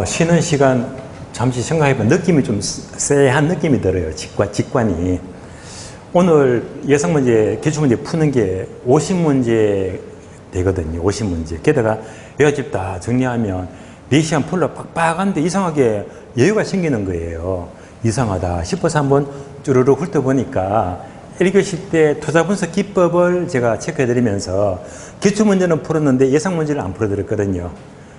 쉬는 시간 잠시 생각해보면 느낌이 좀 쎄한 느낌이 들어요. 직관이. 오늘 예상문제, 기출문제 푸는 게 50문제 되거든요. 50문제. 게다가 여집 다 정리하면 4시간 풀러 빡빡한데 이상하게 여유가 생기는 거예요. 이상하다 싶어서 한번 쭈르르 훑어보니까 1교시 때 투자분석 기법을 제가 체크해드리면서 기출문제는 풀었는데 예상문제를 안 풀어드렸거든요.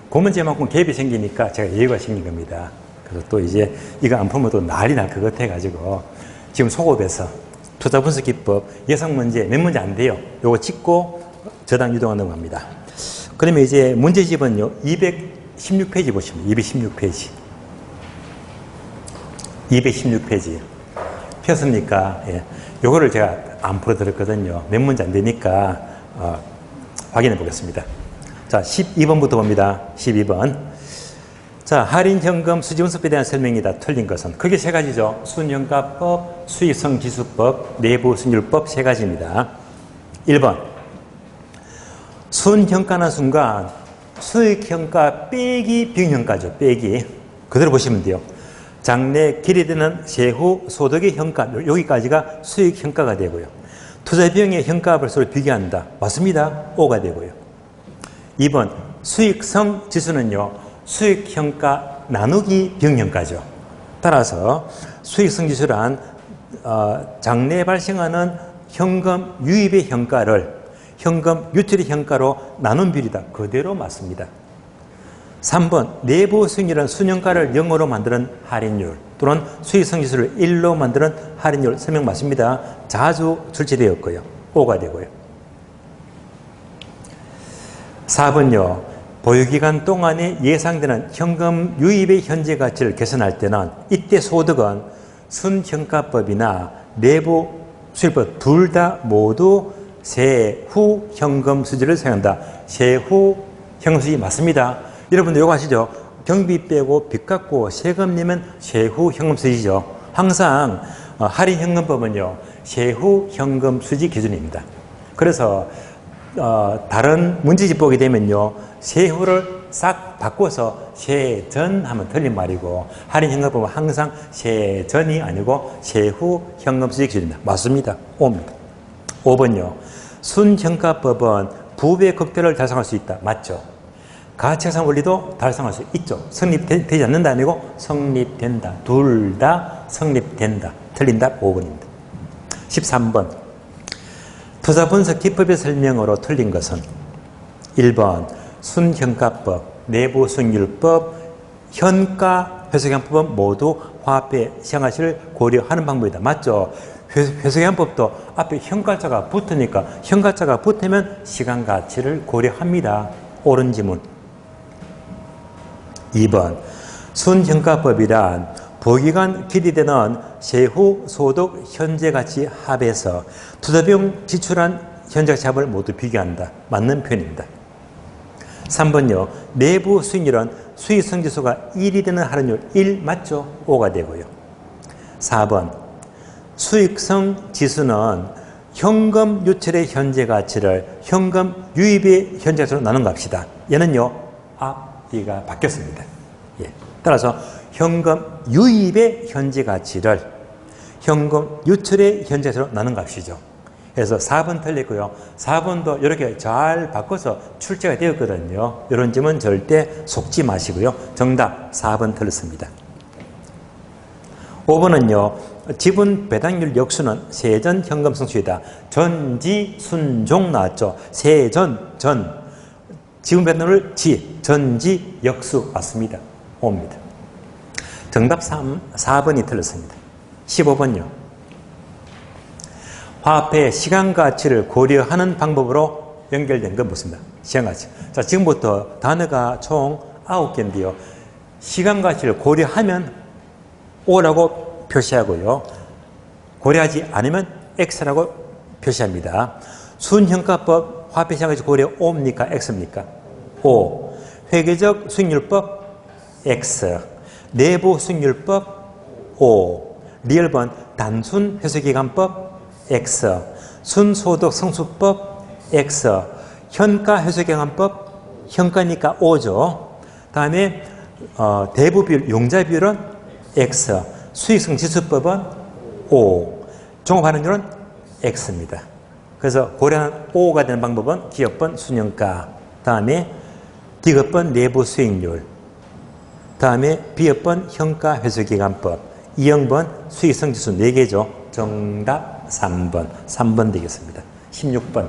그 문제만큼 갭이 생기니까 제가 여유가 생긴 겁니다. 그래서 또 이제 이거 안 풀면 또 난리 날 것 같아가지고 지금 속업에서 투자분석 기법 예상문제 몇 문제 안 돼요. 요거 찍고 저당 유동하는 겁니다. 그러면 이제 문제집은요 216페이지 보시면 216페이지 216페이지 폈습니까? 예. 요거를 제가 안 풀어드렸거든요. 몇 문제 안 되니까 확인해 보겠습니다. 자, 12번부터 봅니다. 12번. 자, 할인현금 수지분석에 대한 설명이다. 틀린 것은 크게 세 가지죠. 순현가법, 수익성지수법, 내부순율법 세 가지입니다. 1번. 순현가는 순간 수익현가 빼기 비용현가죠. 빼기. 그대로 보시면 돼요. 장래 기대되는 세후 소득의 현가, 여기까지가 수익현가가 되고요. 투자비용의 현가값을 서로 비교한다. 맞습니다. O가 되고요. 2번 수익성 지수는요. 수익현가 나누기 비용현가죠. 따라서 수익성 지수란 장래에 발생하는 현금 유입의 현가를 현금 유출의 현가로 나눈 비율이다. 그대로 맞습니다. 3번 내부 수익률은 순현가를 0으로 만드는 할인율 또는 수익성 지수를 1로 만드는 할인율 설명 맞습니다. 자주 출제되었고요. O가 되고요. 4번요. 보유기간 동안에 예상되는 현금 유입의 현재 가치를 계산할 때는 이때 소득은 순현가법이나 내부 수익법 둘 다 모두 세후 현금 수지를 사용한다. 세후 현금 수지 맞습니다. 여러분들 이거 아시죠? 경비 빼고 빚 갚고 세금 내면 세후 현금 수지죠. 항상 할인 현금법은요. 세후 현금 수지 기준입니다. 그래서 다른 문제집 보게 되면요. 세후를 싹 바꿔서 세전 하면 틀린 말이고 할인 현금법은 항상 세전이 아니고 세후 현금 수지 기준입니다. 맞습니다. 5입니다. 5번요. 순현가법은 부배 극대를 달성할 수 있다. 맞죠? 가치계산 원리도 달성할 수 있죠. 성립되지 않는다 아니고 성립된다. 둘 다 성립된다. 틀린 답 5번입니다. 13번. 투자분석 기법의 설명으로 틀린 것은 1번 순현가법, 내부순율법, 현가 회수계산법은 모두 화폐 시장가치를 고려하는 방법이다. 맞죠? 회수계산법도 앞에 현가자가 붙으니까 현가자가 붙으면 시간가치를 고려합니다. 옳은 지문. 2번 순현가법이란 보기간 기대되는 세후 소득 현재가치 합에서 투자비용 지출한 현재가치 합을 모두 비교한다. 맞는 표현입니다. 3번요. 내부 수익률은 수익성지수가 1이 되는 할인율 1 맞죠? 5가 되고요. 4번 수익성 지수는 현금 유출의 현재가치를 현금 유입의 현재가치로 나눈 값이다. 얘는요. 앞뒤가 바뀌었습니다. 예. 따라서 현금 유입의 현재가치를 현금 유출의 현재가치로 나눈 값이죠. 그래서 4번 틀렸고요. 4번도 이렇게 잘 바꿔서 출제가 되었거든요. 이런 점은 절대 속지 마시고요. 정답 4번 틀렸습니다. 5번은요. 지분 배당률 역수는 세전 현금 성수이다. 전지 순종 나왔죠. 세전 전 지분 배당률 지 전지 역수 맞습니다. 5입니다. 정답 4번이 틀렸습니다. 15번요. 화폐의 시간가치를 고려하는 방법으로 연결된 건 무엇입니까? 시간가치. 자, 지금부터 단어가 총 9개인데요. 시간가치를 고려하면 O라고 표시하고요. 고려하지 않으면 X라고 표시합니다. 순현가법 화폐 시간가치 고려 O입니까? X입니까? O. 회계적 수익률법 X. 내부 수익률법 O. 리얼번 단순 회수기간법 X. 순소득 성수법 X. 현가 회수기간법 현가니까 O죠. 다음에 대부 비율, 용자 비율은 X, 수익성 지수법은 O, 종합환원율은 X입니다. 그래서 고려한 O가 되는 방법은 기업번 순영가, 다음에 D급번 내부 수익률, 다음에 B급번 현가 회수기간법, E형번 수익성 지수 4개죠. 정답 3번. 3번 되겠습니다. 16번.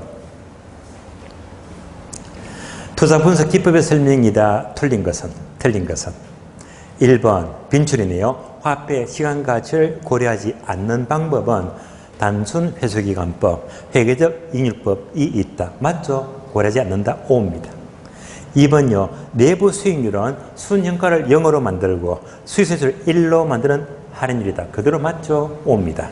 투자 분석 기법의 설명이다. 틀린 것은? 1번 빈출이네요. 화폐 시간 가치를 고려하지 않는 방법은 단순 회수기간법, 회계적 잉율법이 있다. 맞죠? 고려하지 않는다. O입니다. 2번요. 내부 수익률은 순현가를 0으로 만들고 수익세수를 1로 만드는 할인율이다. 그대로 맞죠? O입니다.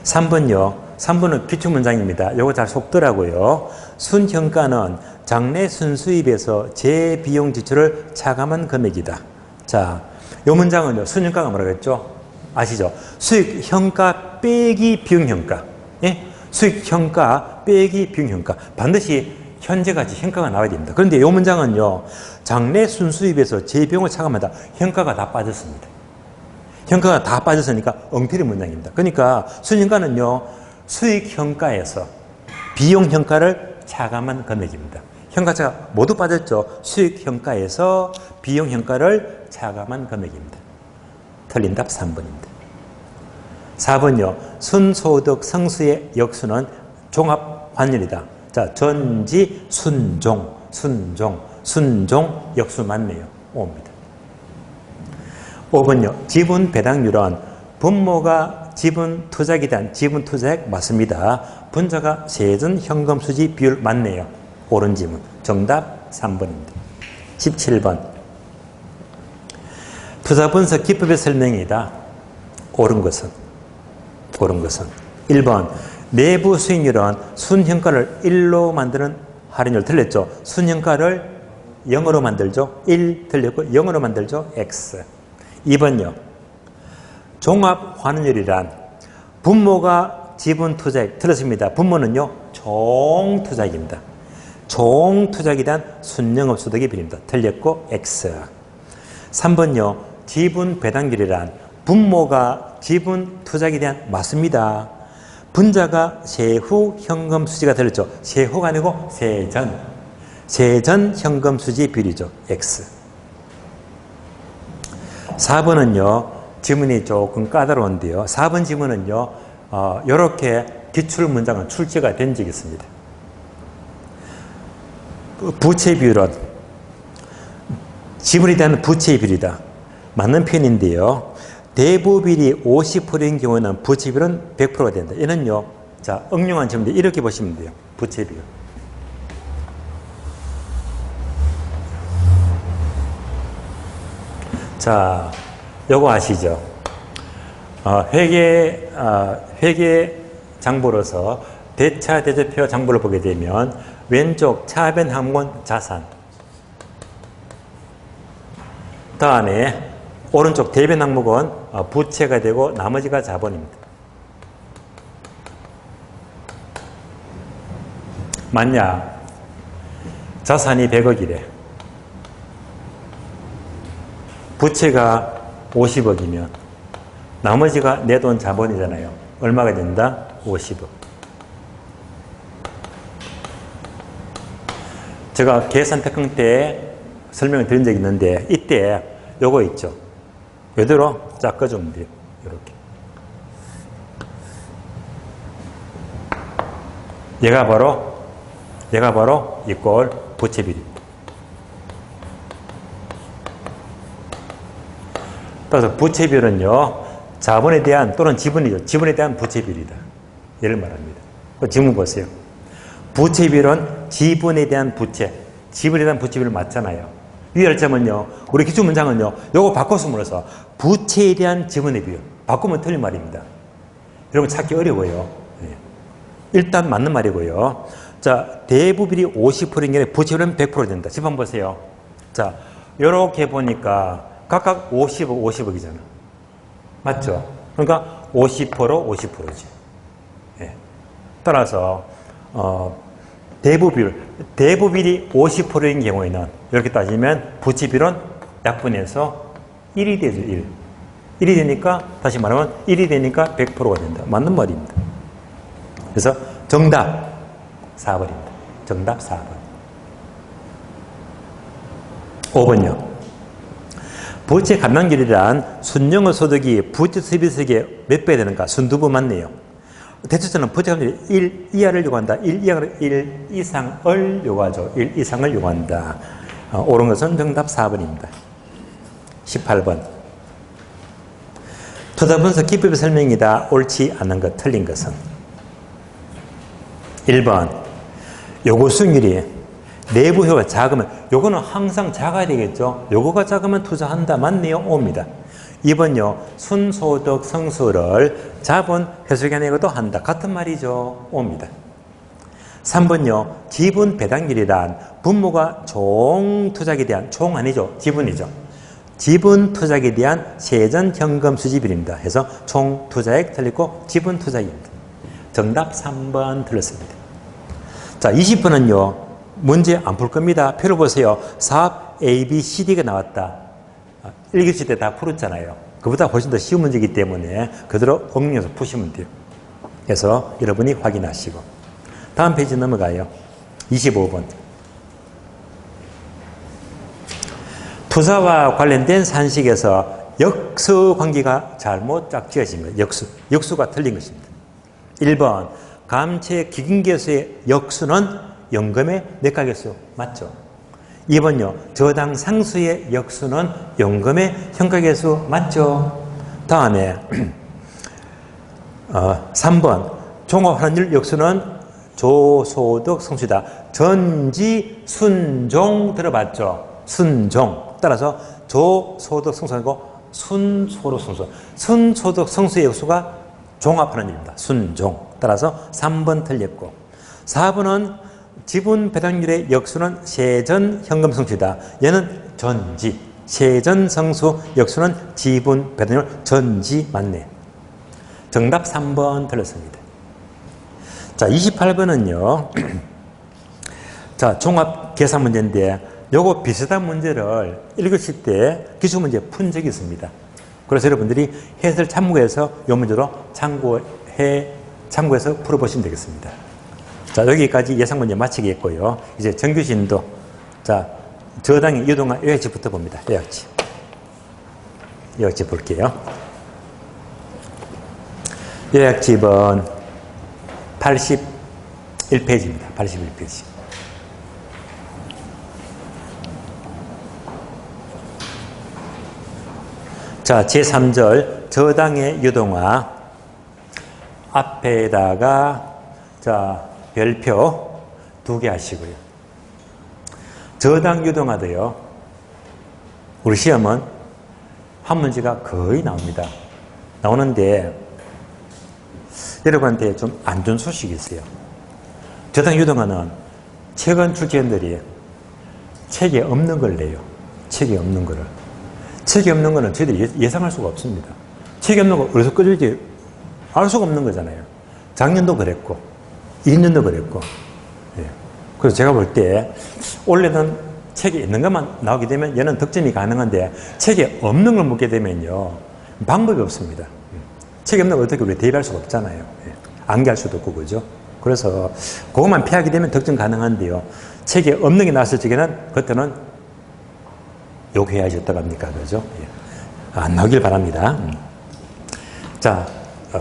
3번요. 3번은 기출문장입니다. 요거 잘 속더라고요. 순현가는 장래 순수입에서 재비용 지출을 차감한 금액이다. 자, 요 문장은요. 순현가가 뭐라고 했죠? 아시죠? 수익현가 빼기 비용현가. 예? 수익현가 빼기 비용현가. 반드시 현재가치 현가가 나와야 됩니다. 그런데 이 문장은요. 장래 순수입에서 재비용을 차감한다. 현가가 다 빠졌습니다. 현가가 다 빠졌으니까 엉터리 문장입니다. 그러니까 순현가는요. 수익현가에서 비용현가를 차감한 금액입니다. 현가차가 모두 빠졌죠. 수익현가에서 비용현가를 차감한 금액입니다. 틀린 답 3번입니다. 4번요. 순소득 성수의 역수는 종합환율이다. 자, 전지, 순종 역수 맞네요. 5입니다. 5번요. 지분 배당률은 분모가 지분 투자액에 대한 지분 투자액 맞습니다. 분자가 세전 현금 수지 비율 맞네요. 옳은 지문. 정답 3번입니다. 17번. 투자 분석 기법의 설명이다. 옳은 것은 1번. 내부 수익률은 순현가를 1로 만드는 할인율. 틀렸죠? 순현가를 0으로 만들죠? 1 틀렸고 0으로 만들죠? X. 2번요. 종합환원율이란 분모가 지분 투자액. 틀렸습니다. 분모는요. 총투자액입니다. 총투자액에 대한 순영업소득의 비율입니다. 틀렸고 X. 3번요. 지분 배당률이란 분모가 지분 투자액에 대한 맞습니다. 분자가 세후 현금 수지가 들었죠. 세후가 아니고 세전 현금 수지 비율이죠. X. 4번은요. 지문이 조금 까다로운데요. 4번 지문은요. 이렇게 기출 문장은 출제가 된 적이 있습니다. 부채 비율은 지분에 대한 부채 비율이다. 맞는 표현인데요. 대부비율이 50%인 경우에는 부채 비율은 100%가 된다. 이는요. 자, 응용한 질문인데 이렇게 보시면 돼요. 부채 비율. 자, 요거 아시죠? 회계 장부로서 대차 대조표 장부를 보게 되면 왼쪽 차변 항목은 자산, 다음에 오른쪽 대변 항목은 부채가 되고 나머지가 자본입니다. 만약 자산이 100억이래. 부채가 50억이면 나머지가 내 돈 자본이잖아요. 얼마가 된다? 50억. 제가 계산 특강 때 설명을 드린 적이 있는데 이때 요거 있죠. 이대로 깎아주면 돼요. 이렇게. 얘가 바로 이꼴 부채 비율입니다. 따라서 부채 비율은요, 자본에 대한 또는 지분이죠. 지분에 대한 부채 비율이다. 얘를 말합니다. 지문 보세요. 부채 비율은 지분에 대한 부채, 지분에 대한 부채 비율 맞잖아요. 유의할 점은요, 우리 기출 문장은요, 요거 바꿨음으로써 부채에 대한 지분의 비율. 바꾸면 틀린 말입니다. 여러분 찾기 어려워요. 일단 맞는 말이고요. 자, 대부비율이 50%인 경우에 부채율은 100% 된다. 집 한번 보세요. 자, 요렇게 보니까 각각 50억, 50억이잖아. 맞죠? 그러니까 50%, 50%지. 예. 따라서, 대부비율이 50%인 경우에는 이렇게 따지면 부채 비율은 약분해서 1이 되죠. 1. 1이 되니까 다시 말하면 1이 되니까 100%가 된다. 맞는 말입니다. 그래서 정답 4번입니다. 정답 4번. 5번요. 부채 감당률이란 순영의 소득이 부채 수입액의 몇 배 되는가? 순두부 맞네요. 대출자는 부채 감당률이 1 이하를 요구한다. 1 이하를 1 이상을 요구하죠. 1 이상을 요구한다. 옳은 것은 정답 4번입니다. 18번. 투자 분석 기법의 설명이다. 옳지 않은 것, 틀린 것은? 1번. 요구 수익률이 내부 효과가 작으면, 요거는 항상 작아야 되겠죠. 요거가 작으면 투자한다. 맞네요. 옵니다. 2번요. 순소득 성수를 자본 회수기간에도 한다. 같은 말이죠. 옵니다. 3번요. 지분 배당률이란 분모가 총 투자에 대한, 총 아니죠. 지분이죠. 지분 투자에 대한 세전 현금 수지비율입니다. 해서 총 투자액 틀리고 지분 투자액입니다. 정답 3번 틀렸습니다. 자, 20번은요. 문제 안 풀 겁니다. 표를 보세요. 사업 A, B, C, D가 나왔다. 1교시 때 다 풀었잖아요. 그보다 훨씬 더 쉬운 문제이기 때문에 그대로 응용해서 푸시면 돼요. 그래서 여러분이 확인하시고. 다음 페이지 넘어가요. 25번. 투자와 관련된 산식에서 역수 관계가 잘못 짝지어진 거예요. 역수가 틀린 것입니다. 1번. 감채 기금계수의 역수는 연금의 내각계수 맞죠? 2번요. 저당 상수의 역수는 연금의 현가계수 맞죠? 다음에 3번. 종합환율 역수는 조소득 성수다. 전지 순종 들어봤죠? 순종. 따라서 조소득 성수 아니고 순소득 성수. 순소득 성수의 역수가 종합환율입니다. 순종. 따라서 3번 틀렸고 4번은 지분 배당률의 역수는 세전 현금 성수이다. 얘는 전지. 세전 성수 역수는 지분 배당률 전지 맞네. 정답 3번 틀렸습니다. 자, 28번은요. 자, 종합 계산 문제인데 요거 비슷한 문제를 1교시 때 기출문제 푼 적이 있습니다. 그래서 여러분들이 해설 참고해서 이 문제로 참고해서 풀어보시면 되겠습니다. 자, 여기까지 예상 문제 마치겠고요. 이제 정규신도, 자, 저당의 유동화 요약집부터 봅니다. 요약집 볼게요. 요약집은 81페이지입니다. 81페이지. 자, 제3절 저당의 유동화 앞에다가 자 별표 2개 하시고요. 저당 유동화도요. 우리 시험은 한 문제가 거의 나옵니다. 나오는데 여러분한테 좀 안 좋은 소식이 있어요. 저당 유동화는 최근 출제원들이 책에 없는 걸 내요. 책에 없는 거를. 책이 없는 거는 저희들이 예상할 수가 없습니다. 책이 없는 거 어디서 꺼질지 알 수가 없는 거잖아요. 작년도 그랬고 2년도 그랬고. 예. 그래서 제가 볼 때 원래는 책에 있는 것만 나오게 되면 얘는 득점이 가능한데 책에 없는 걸 묻게 되면요. 방법이 없습니다. 책이 없는 걸 어떻게 우리가 대비할 수가 없잖아요. 예. 암기할 수도 없고 그죠. 그래서 그것만 피하게 되면 득점 가능한데요. 책에 없는 게 나왔을 적에는 그때는 욕해야지 어떡합니까? 그죠? 예. 안 나오길 바랍니다. 자,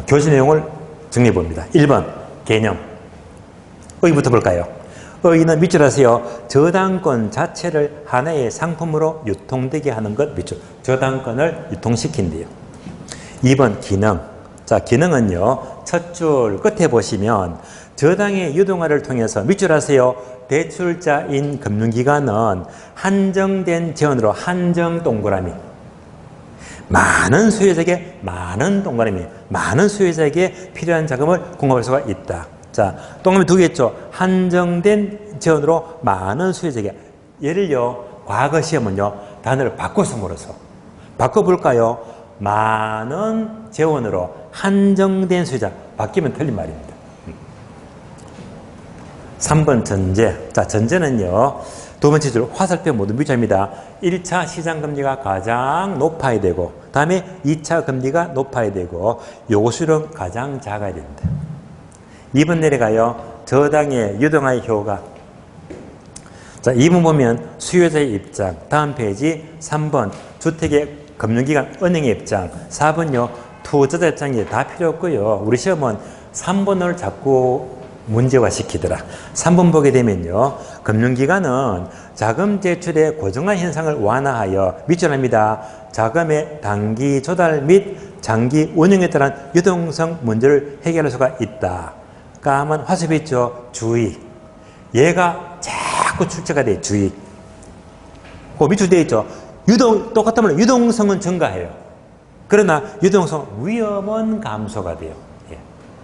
교재 내용을 정리해 봅니다. 1번, 개념. 의부터 볼까요? 의는 밑줄 하세요. 저당권 자체를 하나의 상품으로 유통되게 하는 것 밑줄. 저당권을 유통시킨대요. 2번, 기능. 자, 기능은요. 첫 줄 끝에 보시면 저당의 유동화를 통해서 밑줄 하세요. 대출자인 금융기관은 한정된 재원으로 한정 동그라미. 많은 수요자에게 많은 동그라미. 많은 수요자에게 필요한 자금을 공급할 수가 있다. 자, 동그라미 2개 있죠. 한정된 재원으로 많은 수요자에게. 예를요. 과거 시험은요. 단어를 바꿔서 물어서. 바꿔볼까요? 많은 재원으로 한정된 수요자. 바뀌면 틀린 말입니다. 3번 전제. 자, 전제는요. 두 번째 줄 화살표 모두 뮤자입니다. 1차 시장금리가 가장 높아야 되고 다음에 2차 금리가 높아야 되고 요구수율은 가장 작아야 됩니다. 2번 내려가요. 저당의 유동화의 효과. 자, 2번 보면 수요자의 입장. 다음 페이지 3번 주택의 금융기관 은행의 입장. 4번요. 투자자 입장이 다 필요 없고요. 우리 시험은 3번을 자꾸 문제화 시키더라. 3번 보게 되면요. 금융기관은 자금 제출의 고정화 현상을 완화하여 밑줄합니다. 자금의 단기 조달 및 장기 운용에 따른 유동성 문제를 해결할 수가 있다. 까만 화살표 있죠. 주의. 얘가 자꾸 출제가 돼. 주의. 그 밑줄 되어 있죠. 똑같으면 유동성은 증가해요. 그러나 유동성 위험은 감소가 돼요.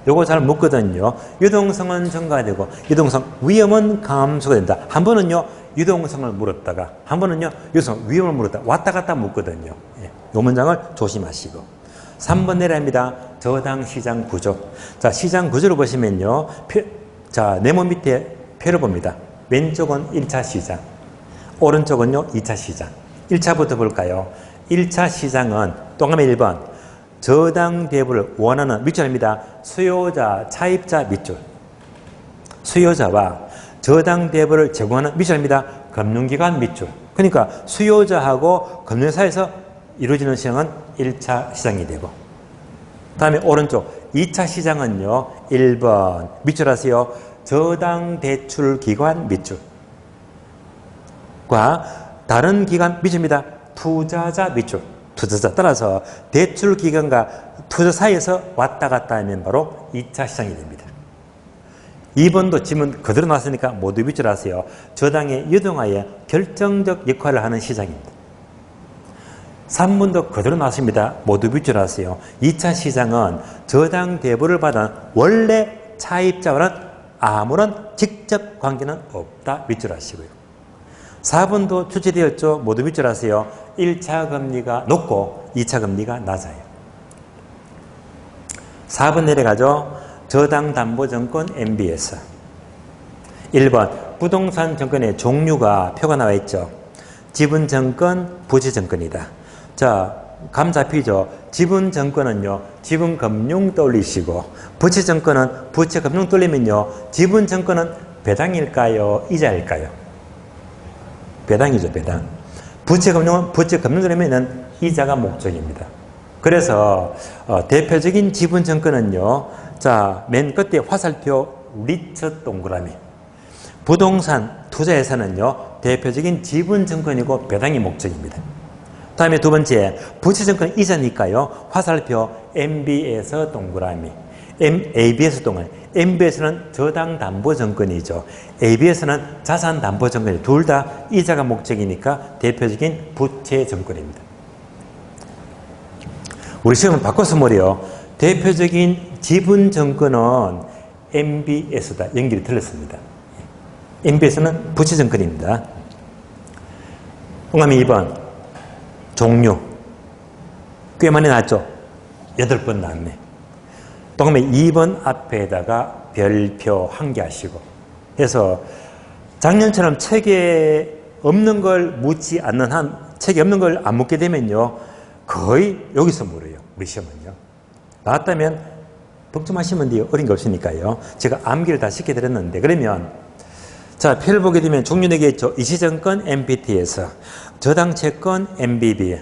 요거 잘 묻거든요. 유동성은 증가되고 유동성 위험은 감소가 된다. 한 번은요 유동성을 물었다가 한 번은요 유동성 위험을 물었다. 왔다 갔다 묻거든요. 요 문장을 조심하시고 3번 내려갑니다. 저당 시장 구조. 자, 시장 구조를 보시면요. 자, 네모 밑에 표를 봅니다. 왼쪽은 1차 시장, 오른쪽은요 2차 시장. 1차부터 볼까요? 1차 시장은 동그라미 1번 저당 대부를 원하는 밑줄입니다. 수요자, 차입자 밑줄. 수요자와 저당 대부를 제공하는 밑줄입니다. 금융기관 밑줄. 그러니까 수요자하고 금융사에서 이루어지는 시장은 1차 시장이 되고 다음에 오른쪽 2차 시장은요. 1번 밑줄 하세요. 저당 대출 기관 밑줄과 다른 기관 밑줄입니다. 투자자 밑줄. 투자자 따라서 대출 기관과 투자 사이에서 왔다 갔다 하면 바로 2차 시장이 됩니다. 2번도 지문 그대로 나왔으니까 모두 밑줄 하세요. 저당의 유동화에 결정적 역할을 하는 시장입니다. 3번도 그대로 나왔습니다. 모두 밑줄 하세요. 2차 시장은 저당 대부를 받은 원래 차입자와는 아무런 직접 관계는 없다. 밑줄 하시고요. 4번도 출제되었죠. 모두 밑줄 하세요. 1차 금리가 높고 2차 금리가 낮아요. 4번 내려가죠. 저당담보증권 MBS. 1번 부동산 증권의 종류가 표가 나와 있죠. 지분증권, 부채증권이다. 자, 감 잡히죠. 지분증권은요. 지분금융 떠올리시고 부채증권은 부채금융 떠올리면요. 지분증권은 배당일까요? 이자일까요? 배당이죠, 배당. 부채금융은 부채금융 그러면은 이자가 목적입니다. 그래서 대표적인 지분증권은요. 자, 맨 끝에 화살표 리처 동그라미. 부동산 투자에서는요. 대표적인 지분증권이고 배당이 목적입니다. 다음에 두 번째, 부채증권 이자니까요. 화살표 MB에서 동그라미. AB에서 동그라미. MB에서는 저당담보증권이죠. AB에서는 자산담보증권이죠. 둘 다 이자가 목적이니까 대표적인 부채증권입니다. 우리 시험은 바꿔서 뭐래요? 대표적인 지분증권은 MBS다. 연결이 틀렸습니다. MBS는 부채증권입니다. 동그라미 2번 종류 꽤 많이 나왔죠? 8번 나왔네. 동그라미 2번 앞에다가 별표 1개 하시고 해서 작년처럼 책에 없는 걸 묻지 않는 한 책에 없는 걸 안 묻게 되면요. 거의 여기서 물어요. 우리 시험은요. 나왔다면 걱정하시면 돼요. 어린 게 없으니까요. 제가 암기를 다 시켜드렸는데 그러면 자, 표를 보게 되면 종류 4개 있죠. 이시증권 MPT에서 저당채권 MBB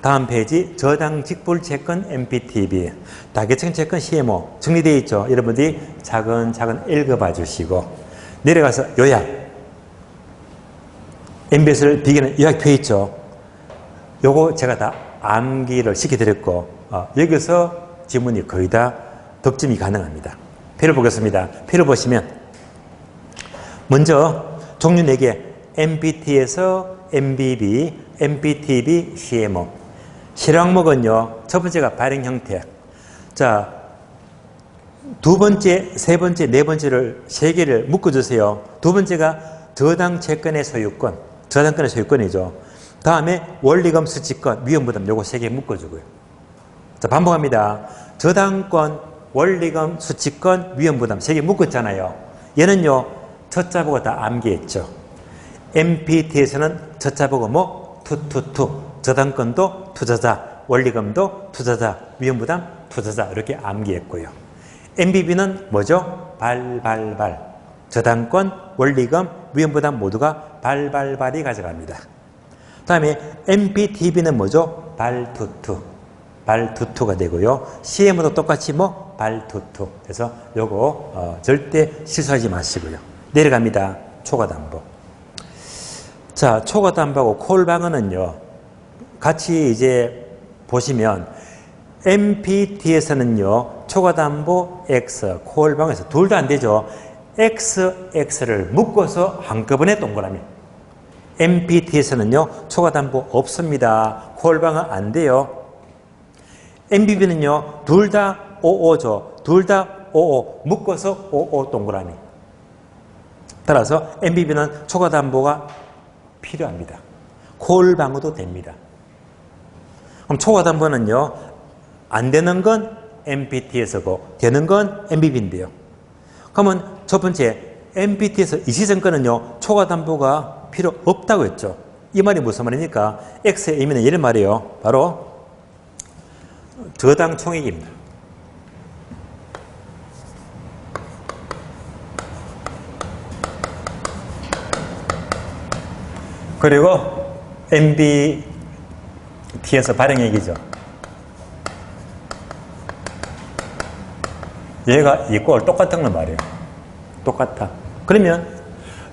다음 페이지 저당직불채권 MPTB 다계층채권 CMO 정리되어 있죠. 여러분들이 차근차근 읽어봐 주시고 내려가서 요약 MBS를 비교하는 요약표 있죠. 요거 제가 다 암기를 시켜드렸고 여기서 지문이 거의 다 득점이 가능합니다. 표를 보겠습니다. 표를 보시면 먼저 종류 4개 MPT에서 MBB, MPTB, CMO 실행목은요. 첫 번째가 발행 형태. 자, 두 번째, 세 번째, 네 번째를 3개를 묶어주세요. 두 번째가 저당 채권의 소유권, 저당권의 소유권이죠. 다음에 원리금 수취권, 위험부담 요거 3개 묶어주고요. 자, 반복합니다. 저당권, 원리금, 수취권, 위험부담 3개 묶었잖아요. 얘는요. 첫 자보고 다 암기했죠. MPT에서는 저자 보고 뭐? 투. 저당권도 투자자, 원리금도 투자자, 위험부담 투자자 이렇게 암기했고요. MBB는 뭐죠? 발발발. 저당권, 원리금, 위험부담 모두가 발발발이 가져갑니다. 다음에 MPTB는 뭐죠? 발투투가 되고요. CM도 똑같이 뭐? 발투투. 그래서 요거 절대 실수하지 마시고요. 내려갑니다. 초과담보. 자, 초과담보하고 콜방어는요. 같이 이제 보시면 MPT에서는요. 초과담보 X, 콜방어에서 둘 다 안 되죠. XX를 묶어서 한꺼번에 동그라미. MPT에서는요. 초과담보 없습니다. 콜방어 안 돼요. MBB는요. 둘 다 55죠. 둘 다 55 묶어서 55 동그라미. 따라서 MBB는 초과담보가 필요합니다. 콜방어도 됩니다. 그럼 초과담보는요. 안 되는 건 MPT에서고 되는 건 MBB인데요. 그러면 첫 번째 MPT에서 이시증권은요. 초과담보가 필요 없다고 했죠. 이 말이 무슨 말입니까? X의 의미는 이런 말이에요. 바로 저당 총액입니다. 그리고 MBT에서 발행액이죠. 얘가 이꼴 똑같은 건 말이에요. 똑같아. 그러면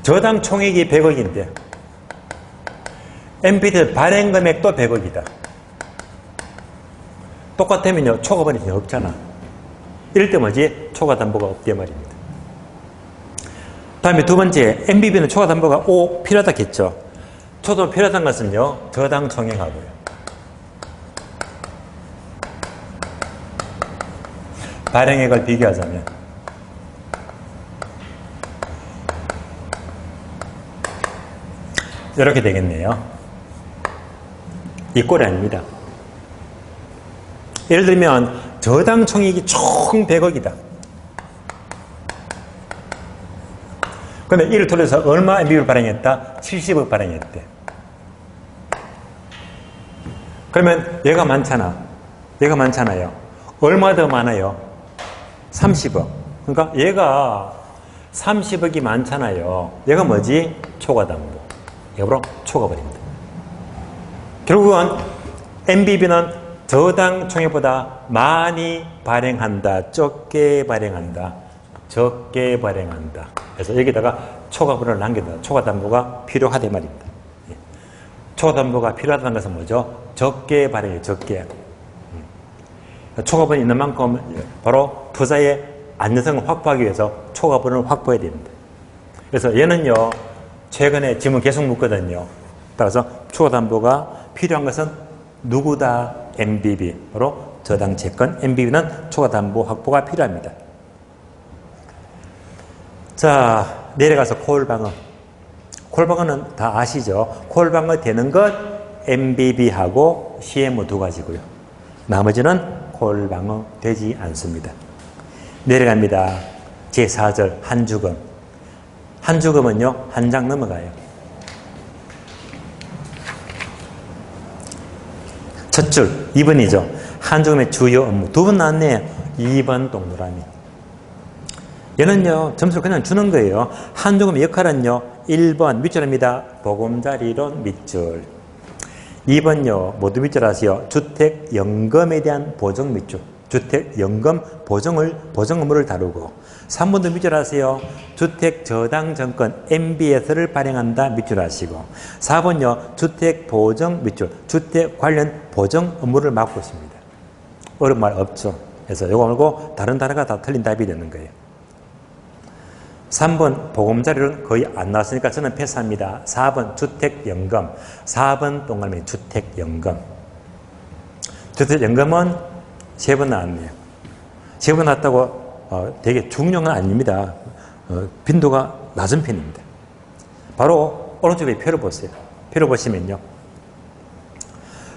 저당 총액이 100억인데 MPT 발행 금액도 100억이다. 똑같으면요. 초과번이 없잖아. 이럴 때 뭐지? 초과담보가 없대 말입니다. 다음에 두 번째 MBB는 초과담보가 5 필요하다겠죠. 저도 필요하다는 것은요. 저당 총액하고요. 발행액을 비교하자면 이렇게 되겠네요. 이 꼴이 아닙니다. 예를 들면 저당 총액이 총 100억이다. 그런데 이를 통해서 얼마 MBB를 발행했다? 70억 발행했대. 그러면 얘가 많잖아요. 얼마 더 많아요? 30억. 그러니까 얘가 30억이 많잖아요. 얘가 뭐지? 초과담보. 얘가 바로 초과벌입니다. 결국은 MBB는 저당 총액보다 많이 발행한다. 적게 발행한다. 적게 발행한다. 그래서 여기다가 초과벌을 남겨둔다. 초과담보가 필요하다 말입니다. 초과담보가 필요하다는 것은 뭐죠? 적게 발행해요. 적게. 초과본이 있는 만큼 바로 투자의 안전성을 확보하기 위해서 초과본을 확보해야 됩니다. 그래서 얘는요. 최근에 질문 계속 묻거든요. 따라서 초과담보가 필요한 것은 누구다? MBB. 바로 저당채권 MBB는 초과담보 확보가 필요합니다. 자, 내려가서 콜방어. 콜방어는 다 아시죠? 콜방어 되는 것 MBB하고 CM 두 가지고요. 나머지는 콜방어 되지 않습니다. 내려갑니다. 제4절 한주금. 한주금은요. 한 장 넘어가요. 첫 줄 2번이죠. 한주금의 주요 업무. 두 번 나왔네요. 2번 동그라미. 얘는요. 점수를 그냥 주는 거예요. 한주금의 역할은요. 1번 밑줄입니다. 보금자리론 밑줄. 2번요. 모두 밑줄 아세요? 주택연금에 대한 보정 밑줄. 주택연금 보정 업무를 다루고. 3번도 밑줄 아세요? 주택저당증권 MBS를 발행한다 밑줄 아시고. 4번요. 주택보정 밑줄. 주택 관련 보정 업무를 맡고 있습니다. 어려운 말 없죠. 그래서 이거 말고 다른 단어가 다 틀린 답이 되는 거예요. 3번 보금자리론 거의 안 나왔으니까 저는 패스합니다. 4번 주택연금. 4번 동그라미 주택연금. 주택연금은 3번 나왔네요. 3번 나왔다고 되게 중요한 건 아닙니다. 빈도가 낮은 편입니다. 바로 오른쪽에 표를 보세요. 표를 보시면요.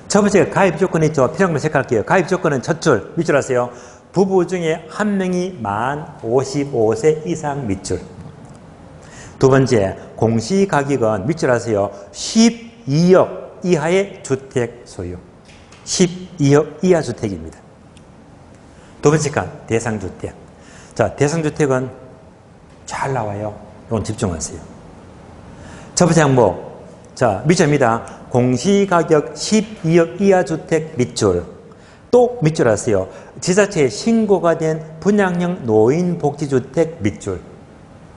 첫 번째 가입 조건이 있죠. 필요한 걸 체크할게요. 가입 조건은 첫 줄 밑줄 하세요. 부부 중에 한 명이 만 55세 이상 밑줄. 두 번째, 공시가격은 밑줄하세요. 12억 이하의 주택 소유. 12억 이하 주택입니다. 두 번째 칸, 대상주택. 자, 대상주택은 잘 나와요. 이건 집중하세요. 첫 번째 항목. 자, 밑줄입니다. 공시가격 12억 이하 주택 밑줄. 또 밑줄 하세요. 지자체에 신고가 된 분양형 노인복지주택 밑줄.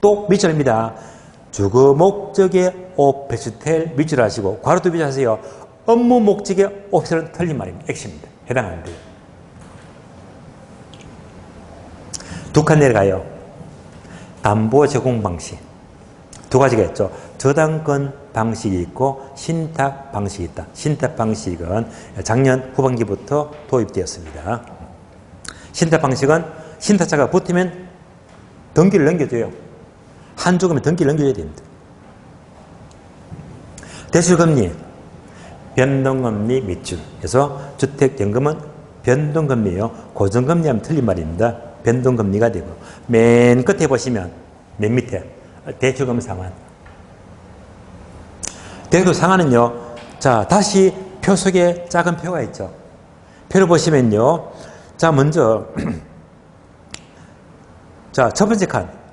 또 밑줄입니다. 주거 목적의 오피스텔 밑줄 하시고 괄호도 밑줄 하세요. 업무 목적의 오피스텔은 틀린 말입니다. X입니다. 해당 안 돼요. 두 칸 내려가요. 담보 제공 방식. 두 가지가 있죠. 저당권 방식이 있고 신탁 방식이 있다. 신탁 방식은 작년 후반기부터 도입되었습니다. 신탁 방식은 신탁자가 붙으면 등기를 넘겨줘요. 한 주금에 등기를 넘겨줘야 됩니다. 대출금리, 변동금리 밑줄. 그래서 주택연금은 변동금리예요. 고정금리 하면 틀린 말입니다. 변동금리가 되고 맨 끝에 보시면 맨 밑에 대출금 상환. 대출금 상환은요. 자, 다시 표 속에 작은 표가 있죠. 표를 보시면요. 자, 먼저 자, 첫 번째 칸.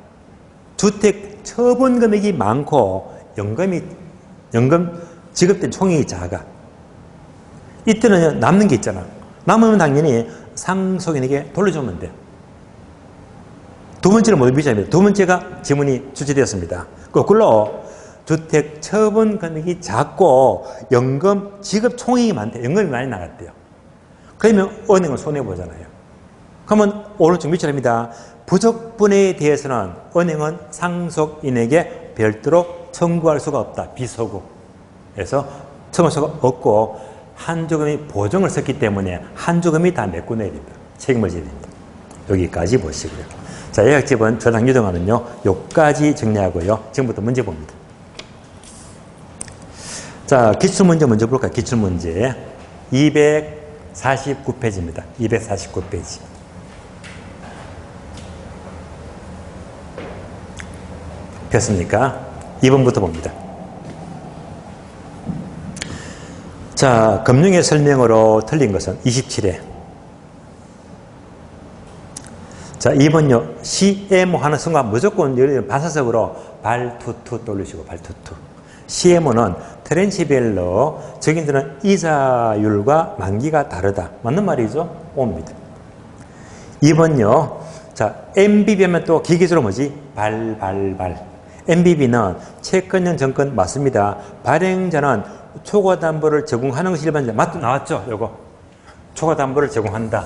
주택 처분 금액이 많고 연금 지급된 총액이 작아. 이때는 남는 게 있잖아. 남으면 당연히 상속인에게 돌려주면 돼. 두 번째는 뭘 비자입니다. 두 번째가 지문이 출제되었습니다. 거꾸로 주택 처분 금액이 작고 연금 지급 총액이 많대. 연금이 많이 나갔대요. 그러면 은행은 손해보잖아요. 그러면 오른쪽 밑줄입니다. 부족분에 대해서는 은행은 상속인에게 별도로 청구할 수가 없다. 비소구. 그래서 청구할 수가 없고 한주금이 보증을 썼기 때문에 한주금이 다 메꿔내야 됩니다. 책임을 져야 됩니다. 여기까지 보시고요. 자, 예약집은 저당 유동화는요. 여기까지 정리하고요. 지금부터 문제 봅니다. 자, 기출문제 먼저 볼까요? 기출문제 249페이지입니다. 249페이지. 폈습니까? 2번부터 봅니다. 자, 금융의 설명으로 틀린 것은 27회. 자, 2번요. CMO 하는 순간 무조건 반사적으로 발투투 돌리시고 발투투. CMO는 트렌치별로 적인들은 이자율과 만기가 다르다. 맞는 말이죠? 옵니다. 2번요. 자, MBB 하면 또 기계적으로 뭐지? 발. MBB는 채권형 정권 맞습니다. 발행자는 초과담보를 제공하는 것이 일반적. 나왔죠? 요거. 초과담보를 제공한다.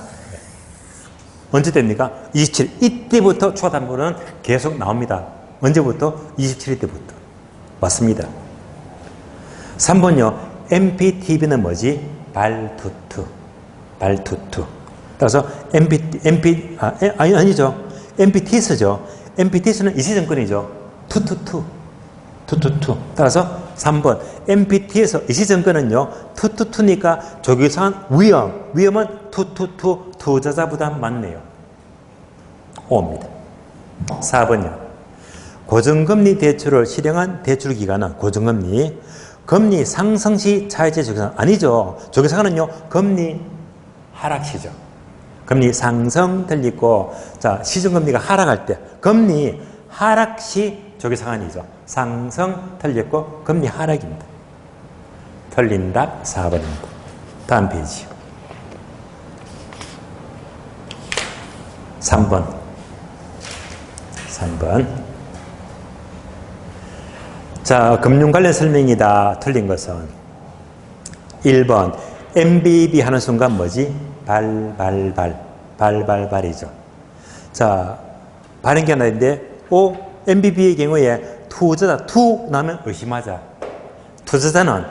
언제 됩니까? 27. 이때부터 초과담보는 계속 나옵니다. 언제부터? 27일 때부터. 맞습니다. 3번요. MPTV는 뭐지? 발투투. 따라서 아니죠. MPTS죠. MPTS는 이시정권이죠. 투투투. 따라서 3번. MPT에서 이시정권은요. 투투투니까 조기상한 위험은 투투투 투자자 부담 맞네요. 5입니다. 4번이요. 고정금리 대출을 실행한 대출기간은 고정금리. 금리 상승 시 차이제 조기상환. 아니죠. 조기상환은요. 금리 하락시죠. 금리 상승 틀리고, 자, 시중금리가 하락할 때, 금리 하락 시 조기상환이죠. 상승 틀렸고, 금리 하락입니다. 틀린 답 4번입니다. 다음 페이지. 3번. 자, 금융 관련 설명이다. 틀린 것은 1번. MBB 하는 순간 뭐지? 발이죠. 자, 발행기 하나 있는데, MBB의 경우에 투자자, 투 나면 의심하자. 투자자는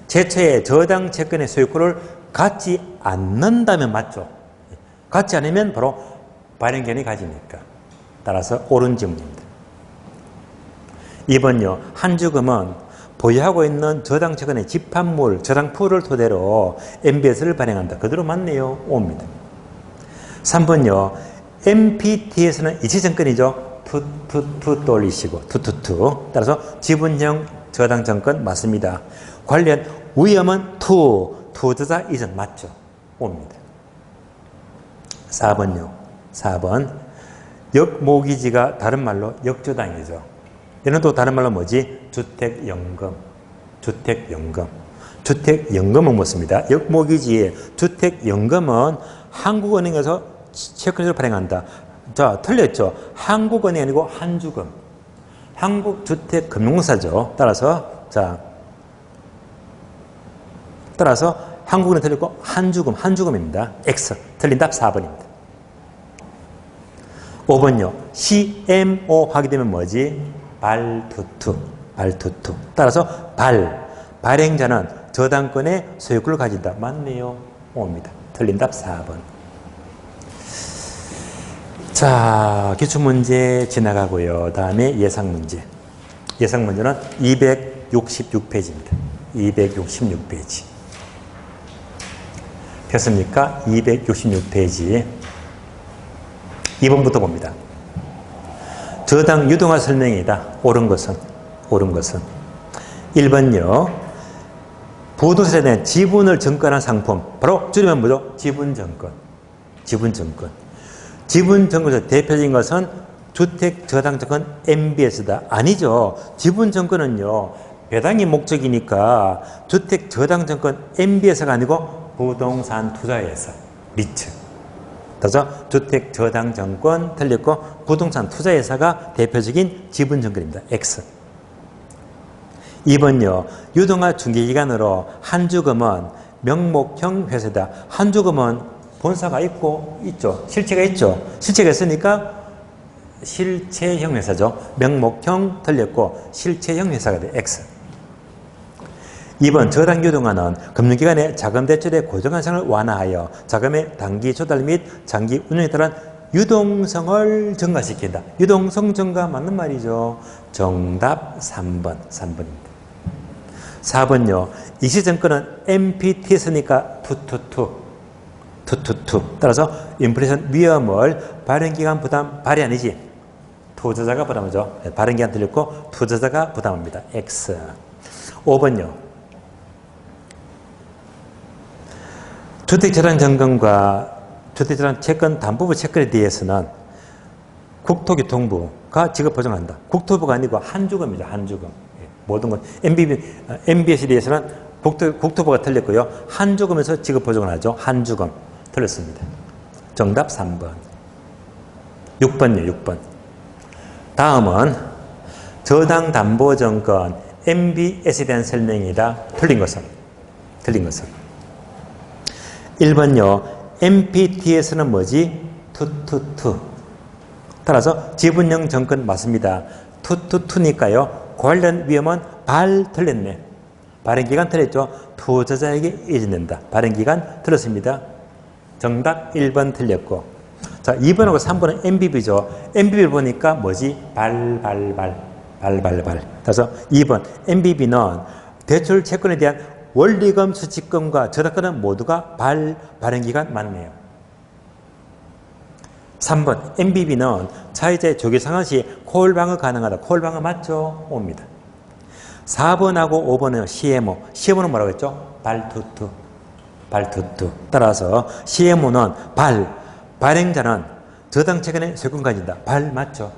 최초의 저당 채권의 소유권을 갖지 않는다면 맞죠. 갖지 않으면 바로 발행견이 가지니까. 따라서 옳은 질문입니다. 2번요. 한주금은 보유하고 있는 저당 채권의 집합물, 저당풀을 토대로 MBS를 발행한다. 그대로 맞네요. 옵니다. 3번요. MPT에서는 이치증권이죠. 투 올리시고 투. 따라서 지분형 저당 정권 맞습니다. 관련 위험은 투자자 이전 맞죠? 옵니다. 4번요. 4번. 역모기지가 다른 말로 역저당이죠. 얘는 또 다른 말로 뭐지? 주택연금. 주택연금은 뭐습니다? 역모기지의 주택연금은 한국은행에서 채권으로 발행한다. 자, 틀렸죠? 한국은행이 아니고 한주금. 한국주택금융사죠. 따라서 한국은행 틀렸고 한주금입니다. X. 틀린 답 4번입니다. 5번요. CMO 하게 되면 뭐지? 발투투. 따라서 발행자는 저당권의 소유권을 가진다. 맞네요. 옵니다. 틀린 답 4번. 자, 기출문제 지나가고요. 다음에 예상문제. 예상문제는 266페이지입니다. 266페이지. 폈습니까? 266페이지. 2번부터 봅니다. 저당 유동화 설명이다. 옳은 것은 1번요. 부동산에 대한 지분을 증권한 상품. 바로 줄이면 뭐죠? 지분증권. 지분증권에서 대표적인 것은 주택저당증권 MBS다. 아니죠. 지분증권은요. 배당이 목적이니까 주택저당증권 MBS가 아니고 부동산 투자회사 리츠. 그래서 주택저당증권 틀렸고 부동산 투자회사가 대표적인 지분증권입니다. X. 2번요. 유동화 중개기관으로 한주금은 명목형 회사다. 한주금은 본사가 있죠. 실체가 있죠. 실체가 있으니까 실체형 회사죠. 명목형 틀렸고 실체형 회사가 돼. X. 2번 저당 유동화는 금융기관의 자금 대출의 고정한 상을 완화하여 자금의 단기 조달 및 장기 운용에 따른 유동성을 증가시킨다. 유동성 증가 맞는 말이죠. 정답 3번입니다. 4번요. 이시증권은 MPTS니까 투. 따라서 인플레이션 위험을 발행기관 부담 발이 아니지. 투자자가 부담하죠. 발행기관 틀렸고 투자자가 부담합니다. X. 5번요. 주택저당증권과 주택저당채권 담보부 채권에 대해서는 국토교통부가 지급보증한다. 국토부가 아니고 한주금이죠. 한주금. 모든 건 MBS에 대해서는 국토부가 틀렸고요. 한주금에서 지급보증을 하죠. 한주금. 틀렸습니다. 정답 3번. 6번이요. 6번. 다음은 저당담보증권 MBS에 대한 설명이다. 틀린 것은 1번요. MPT에서는 뭐지? 투. 따라서 지분형 정권 맞습니다. 투니까요. 관련 위험은 틀렸네. 발행기간 틀렸죠. 투자자에게 이전된다. 발행기간 틀렸습니다. 정답 1번 틀렸고. 자, 2번하고 3번은 MBB죠. MBB를 보니까 뭐지? 그래서 2번 MBB는 대출 채권에 대한 원리금 수취금과 저당권은 모두가 발행기간 맞네요. 3번 MBB는 차이자의 조기 상환 시 콜방어 가능하다. 콜방어 맞죠? 옵니다. 4번하고 5번은 CMO는 뭐라고 했죠? 발투투. 따라서 CMO는 발행자는 저당채권의 소유권 가진다. 맞죠?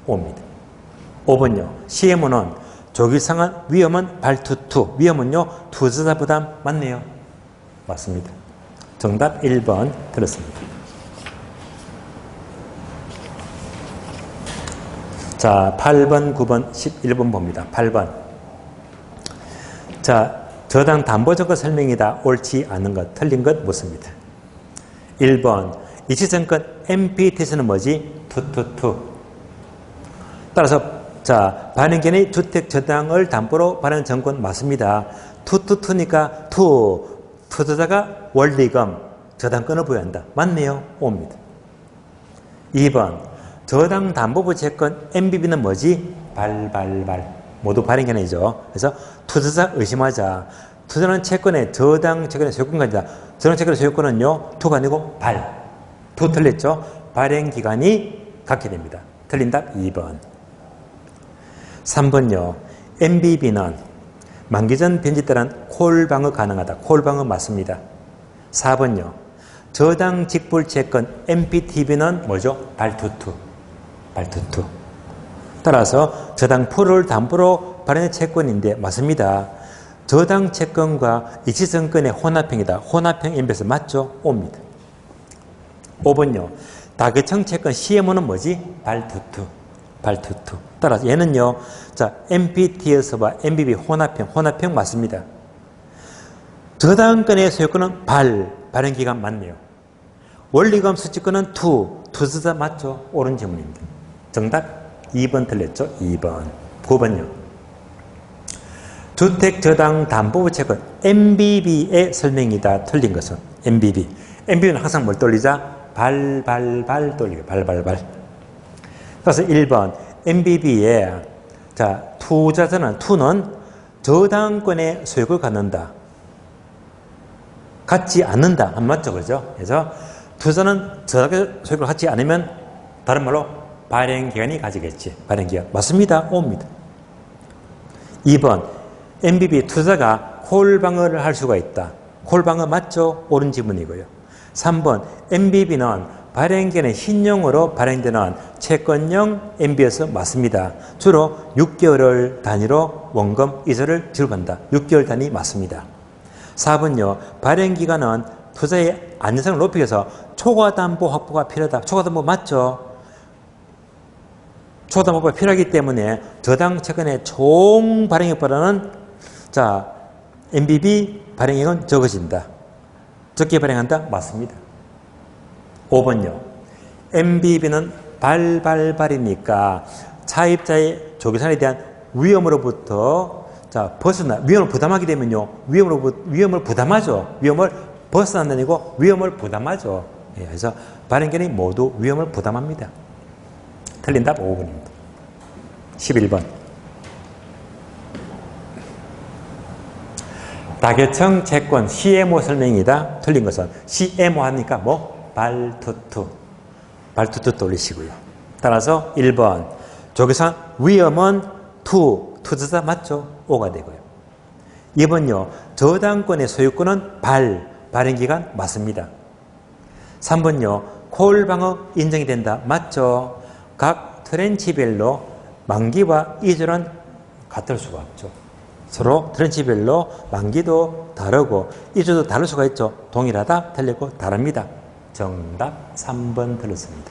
옵니다. 5번요. CMO는 조기상환 위험은 발투투. 위험은요. 투자자 부담 맞네요. 맞습니다. 정답 1번 들었습니다. 자, 8번, 9번, 11번 봅니다. 8번. 자, 저당 담보증권 설명이다. 옳지 않은 것, 틀린 것 묻습니다. 1번. 이시증권 MPT에서는 뭐지? 투. 따라서 자, 발행기관의 주택 저당을 담보로 발행한 정권 맞습니다. 투니까 투자자가 원리금 저당권을 부여한다. 맞네요. 옵니다. 2번. 저당 담보부 채권 MBB는 뭐지? 모두 발행기관이죠. 그래서 투자자 의심하자. 투자는 채권의 저당 채권의 소유권 가진다. 저당 채권의 소유권은요. 투가 아니고 투 틀렸죠. 발행기관이 갖게 됩니다. 틀린 답 2번. 3번요. MBB는 만기 전 변질 때는 콜방어 가능하다. 콜방어 맞습니다. 4번요. 저당 직불 채권 MPTB는 뭐죠? 발투투. 발투투. 따라서 저당 풀을 담보로 발행된 채권인데 맞습니다. 저당 채권과 이치증권의 혼합형이다. 혼합형 MBS 맞죠? 옵니다. 5번요. 다계청 채권 CMO는 뭐지? 발투투. 발투투. 따라서 얘는요. 자, MPT에서와 MBB 혼합형 맞습니다. 저당권의 소유권은 발행기간 맞네요. 원리금 수취권은 투자자 맞죠? 옳은 질문입니다. 정답 2번 틀렸죠? 2번. 9번요. 주택저당담보부 채권 MBB의 설명이다. 틀린 것은 MBB. MBB는 항상 뭘 돌리자? 발발발 돌리고 발발발. 그래서 1번 MBB에 자 투자자는 투는 저당권의 소유를 갖는다. 갖지 않는다. 안 맞죠? 그죠? 그래서 투자는 저당권의 소유를 갖지 않으면 다른 말로 발행기간이 가지겠지. 발행기간. 맞습니다. 옵니다. 2번 MBB 투자가 콜방어를 할 수가 있다. 콜방어 맞죠? 옳은 지문이고요. 3번 MBB는 발행기간의 신용으로 발행되는 채권형 MBS 맞습니다. 주로 6개월을 단위로 원금 이자를 지급한다. 6개월 단위 맞습니다. 4번요. 발행기간은 투자의 안전성을 높이기 위해서 초과담보 확보가 필요하다. 초과담보 맞죠? 초과담보가 필요하기 때문에 저당 채권의 총 발행액보다는 자 MBB 발행액은 적어진다. 적게 발행한다? 맞습니다. 5번요. MBB는 발이니까 차입자의 조기산에 대한 위험으로부터 자 벗어나 위험을 부담하게 되면요. 위험을 부담하죠. 위험을 벗어난다니고 위험을 부담하죠. 예, 그래서 발행기간이 모두 위험을 부담합니다. 틀린 답 5번입니다. 11번. 다계청 채권 CMO 설명이다. 틀린 것은 CMO 하니까 뭐? 발투투. 발투투 돌리시고요. 따라서 1번. 조계산 위험은 투자자 맞죠? 5가 되고요. 2번요. 저당권의 소유권은 발행기간 맞습니다. 3번요. 콜방어 인정이 된다. 맞죠? 각 트렌치별로 만기와 이주는 같을 수가 없죠. 서로 트렌치별로 만기도 다르고 이주도 다를 수가 있죠. 동일하다, 틀리고 다릅니다. 정답 3번 틀렸습니다.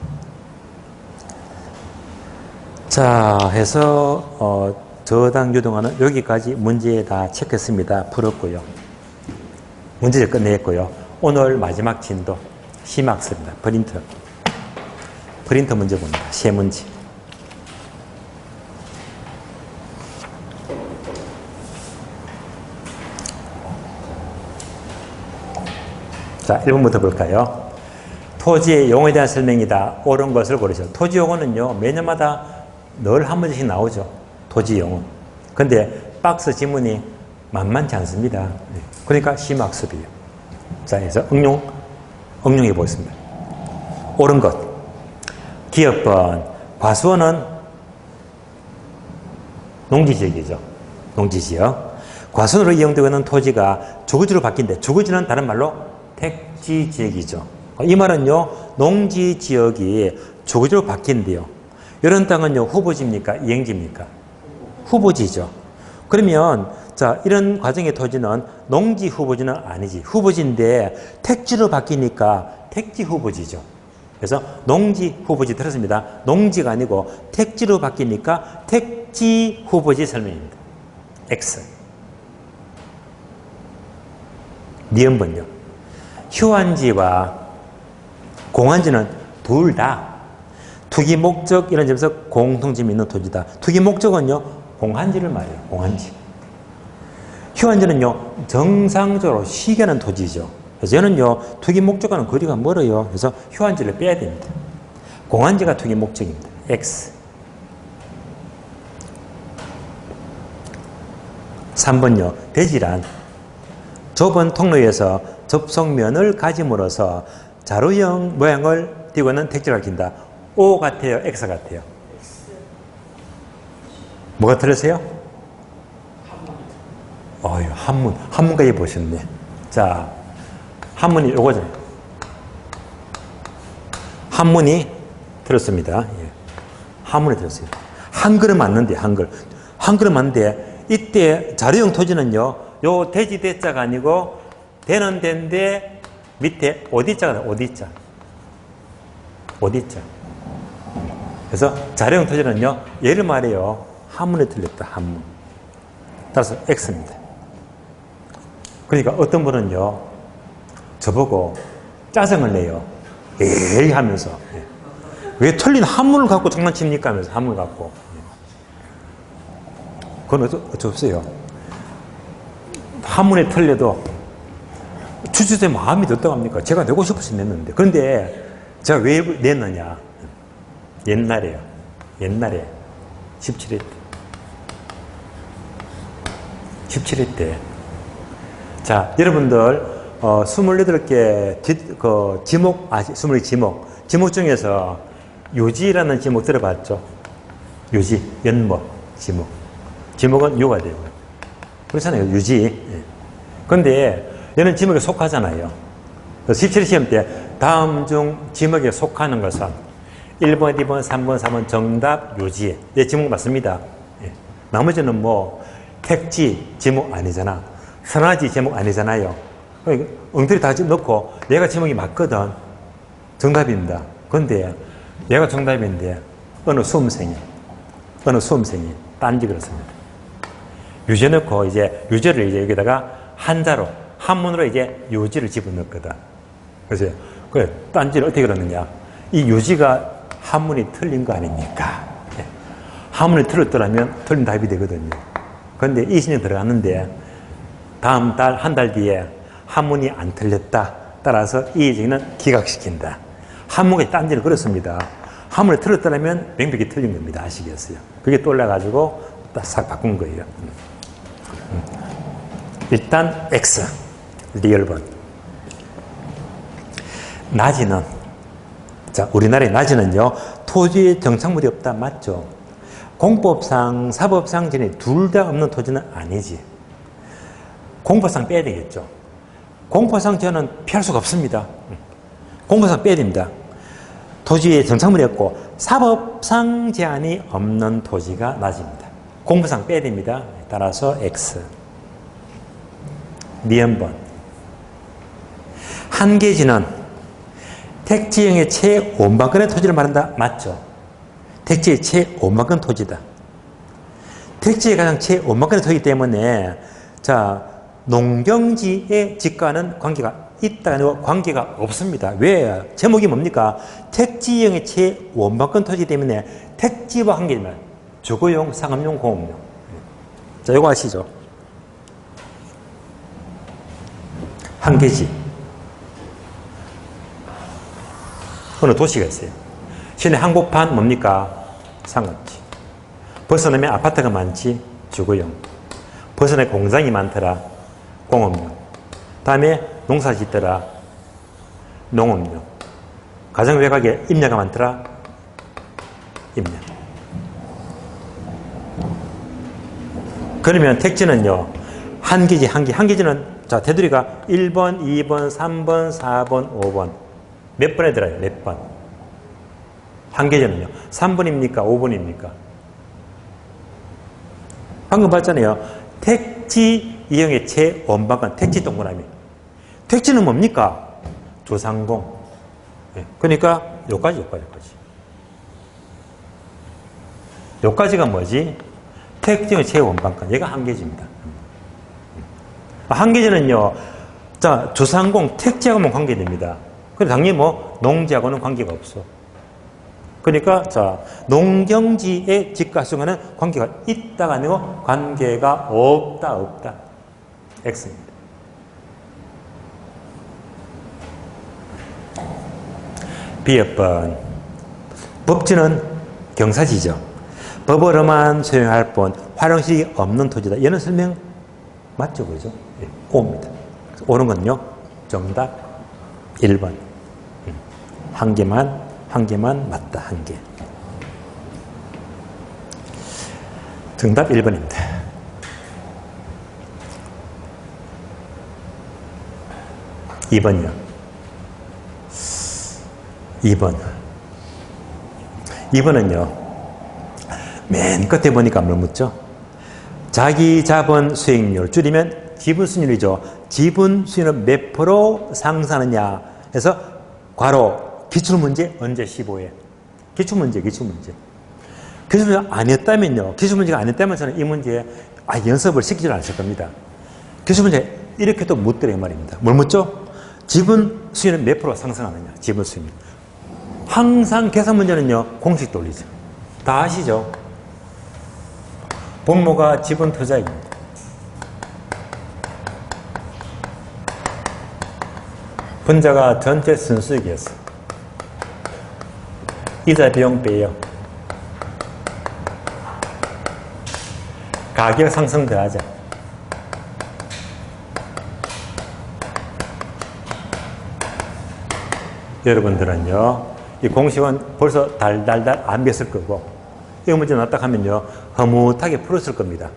자, 해서 저당 유동화는 여기까지 문제 다 체크했습니다. 풀었고요. 문제를 끝냈고요. 오늘 마지막 진도 심학습입니다. 프린터 문제 봅니다. 세 문제. 자, 1번부터 볼까요? 토지의 용어에 대한 설명이다. 옳은 것을 고르시오. 토지 용어는요, 매년마다 늘 한 문제씩 나오죠. 토지 용어. 근데 박스 지문이 만만치 않습니다. 그러니까 심학습이에요. 자, 그래서 응용해 보겠습니다. 옳은 것. 기업번. 과수원은 농지지역이죠. 농지지역. 과수원으로 이용되고 있는 토지가 주거지로 바뀐대. 주거지는 다른 말로 택지지역이죠. 이 말은요, 농지지역이 주거지로 바뀐대요. 이런 땅은요, 후보지입니까? 이행지입니까? 후보지죠. 그러면, 자, 이런 과정의 토지는 농지 후보지는 아니지. 후보지인데 택지로 바뀌니까 택지 후보지죠. 그래서 농지 후보지 들었습니다. 농지가 아니고 택지로 바뀌니까 택지 후보지 설명입니다. X. 니은번요. 휴환지와 공환지는 둘 다 투기 목적 이런 점에서 공통점이 있는 토지다. 투기 목적은요, 공환지를 말해요. 공환지. 휴환지는요, 정상적으로 쉬게 하는 토지죠. 그래서 얘는요, 투기 목적과는 거리가 멀어요. 그래서 휴환지를 빼야 됩니다. 공환지가 투기 목적입니다. X. 3번요. 대지란 좁은 통로에서 접속면을 가짐으로써 자루형 모양을 띄고 있는 택지를 가리킨다. O 같아요? X 같아요? 뭐가 틀렸어요? 어휴, 한문까지 보셨네. 자, 한문이 요거죠. 한문이 틀렸습니다. 예. 한문이 틀렸어요. 한글은 맞는데, 한글은 맞는데, 이때 자료형 토지는요, 요 돼지 대자가 아니고, 되는 데인데, 밑에 어디자가 나와요, 어디자. 어디자. 그래서 자료형 토지는요, 예를 말해요, 한문에 틀렸다, 한문. 따라서 X입니다. 그러니까 어떤 분은요, 저보고 짜증을 내요. 에이 하면서. 왜 틀린 한문을 갖고 장난칩니까? 하면서 한문을 갖고. 그건 어쩔 없어요. 한문에 틀려도 주주의 마음이 어떠 합니까? 제가 내고 싶어서 냈는데. 그런데 제가 왜 냈느냐? 옛날에 17회 때. 17회 때. 자, 여러분들 28개 지목, 20개 지목 중에서 요지라는 지목 들어봤죠? 요지, 연모, 지목. 지목은 요가 되고. 그렇잖아요, 유지. 그런데 얘는 지목에 속하잖아요. 17 시험 때 다음 중 지목에 속하는 것은 1번, 2번, 3번, 4번 정답 요지. 예, 지목 맞습니다. 예. 나머지는 뭐 택지 지목 아니잖아. 선화지 지목 아니잖아요. 엉터리 다 넣고 얘가 지목이 맞거든. 정답입니다. 그런데 얘가 정답인데 어느 수험생이 딴지 그렇습니다. 유제 넣고 이제 유제를 이제 여기다가 한자로 한문으로 이제 요지를 집어넣거든. 그래서 그래 딴지를 어떻게 그러느냐? 이 요지가 한문이 틀린 거 아닙니까? 네. 한문이 틀렸더라면 틀린 답이 되거든요. 그런데 20년 들어갔는데 다음 달 한 달 뒤에 한문이 안 틀렸다. 따라서 이 얘기는 기각시킨다. 한문이 딴지를 걸었습니다. 한문이 틀렸더라면 명백히 틀린 겁니다. 아시겠어요? 그게 또 올라가지고 싹 바꾼 거예요. 일단 X 리얼번. 낮이는, 자, 우리나라의 낮이는요, 토지에 정착물이 없다. 맞죠? 공법상, 사법상 전에 둘 다 없는 토지는 아니지. 공법상 빼야 되겠죠. 공법상 저는 피할 수가 없습니다. 공법상 빼야 됩니다. 토지에 정착물이 없고 사법상 제한이 없는 토지가 낮입니다. 공법상 빼야 됩니다. 따라서 X. 니은번. 한계지는 택지형의 최원방권의 토지를 말한다. 맞죠? 택지의 최원방권 토지다. 택지의 가장 최원방권의 토지이기 때문에 자, 농경지의 지가는 관계가 있다가 아니고 관계가 없습니다. 왜? 제목이 뭡니까? 택지형의 최원방권 토지 때문에 택지와 관계면 주거용, 상업용, 공업용. 자, 이거 아시죠? 한계지. 어느 도시가 있어요. 시내 한복판 뭡니까? 상업지. 벗어나면 아파트가 많지? 주거용. 벗어나 공장이 많더라? 공업용. 다음에 농사 짓더라? 농업용. 가정 외곽에 임야가 많더라? 임야. 그러면 택지는요, 한계지, 한계지는 자, 테두리가 1번, 2번, 3번, 4번, 5번. 몇 번에 들어요? 몇 번? 한계지는요, 3번입니까? 5번입니까? 방금 봤잖아요. 택지 이용의 최원방권, 택지 동그라미. 택지는 뭡니까? 조상공. 네. 그러니까 요까지. 요까지가 뭐지? 택지의 최원방권. 얘가 한계지입니다. 한계지는요, 자, 조상공, 택지하고만 관계됩니다. 근데 당연히 뭐, 농지하고는 관계가 없어. 그러니까, 자, 농경지의 집가수와는 관계가 있다가 아니고 관계가 없다. X입니다. B번. 법지는 경사지죠. 법으로만 소용할 뿐 활용식이 없는 토지다. 얘는 설명 맞죠? 그죠? 네, O입니다. 오는 건요, 정답 1번. 한 개만 맞다, 한 개. 정답 1번입니다. 2번이요. 2번은요. 맨 끝에 보니까 뭘 묻죠? 자기 자본 수익률, 줄이면 지분 수익률이죠. 지분 수익률은 몇 프로 상승하느냐 해서 괄호 기출문제 언제 15에 기출문제. 기출문제 아니었다면요. 기출문제가 아니었다면 저는 이 문제에 연습을 시키지 않았을 겁니다. 기출문제 이렇게 또 묻더래요 말입니다. 뭘 묻죠? 지분 수익률은 몇 프로 상승하느냐. 지분 수익률. 항상 계산 문제는요. 공식 돌리죠. 다 아시죠? 분모가 지분 투자액입니다. 분자가 전체 순수익이었어. 이자 비용 빼요. 가격 상승 더하자. 여러분들은요, 이 공식은 벌써 달달달 안 배웠을 거고, 이 문제 놨다 하면요, 허무하게 풀었을 겁니다.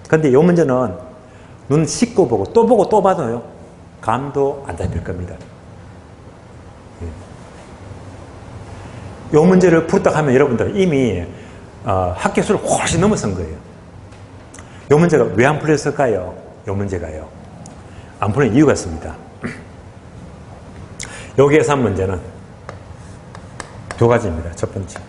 근데 이 문제는 눈 씻고 보고 또 봐도요, 감도 안 잡힐 겁니다. 이 문제를 풀었다 하면 여러분들은 이미 합계 수를 훨씬 넘어선 거예요. 이 문제가 왜 안 풀렸을까요? 이 문제가요. 안 풀린 이유가 있습니다. 요 계산 문제는 두 가지입니다. 첫 번째.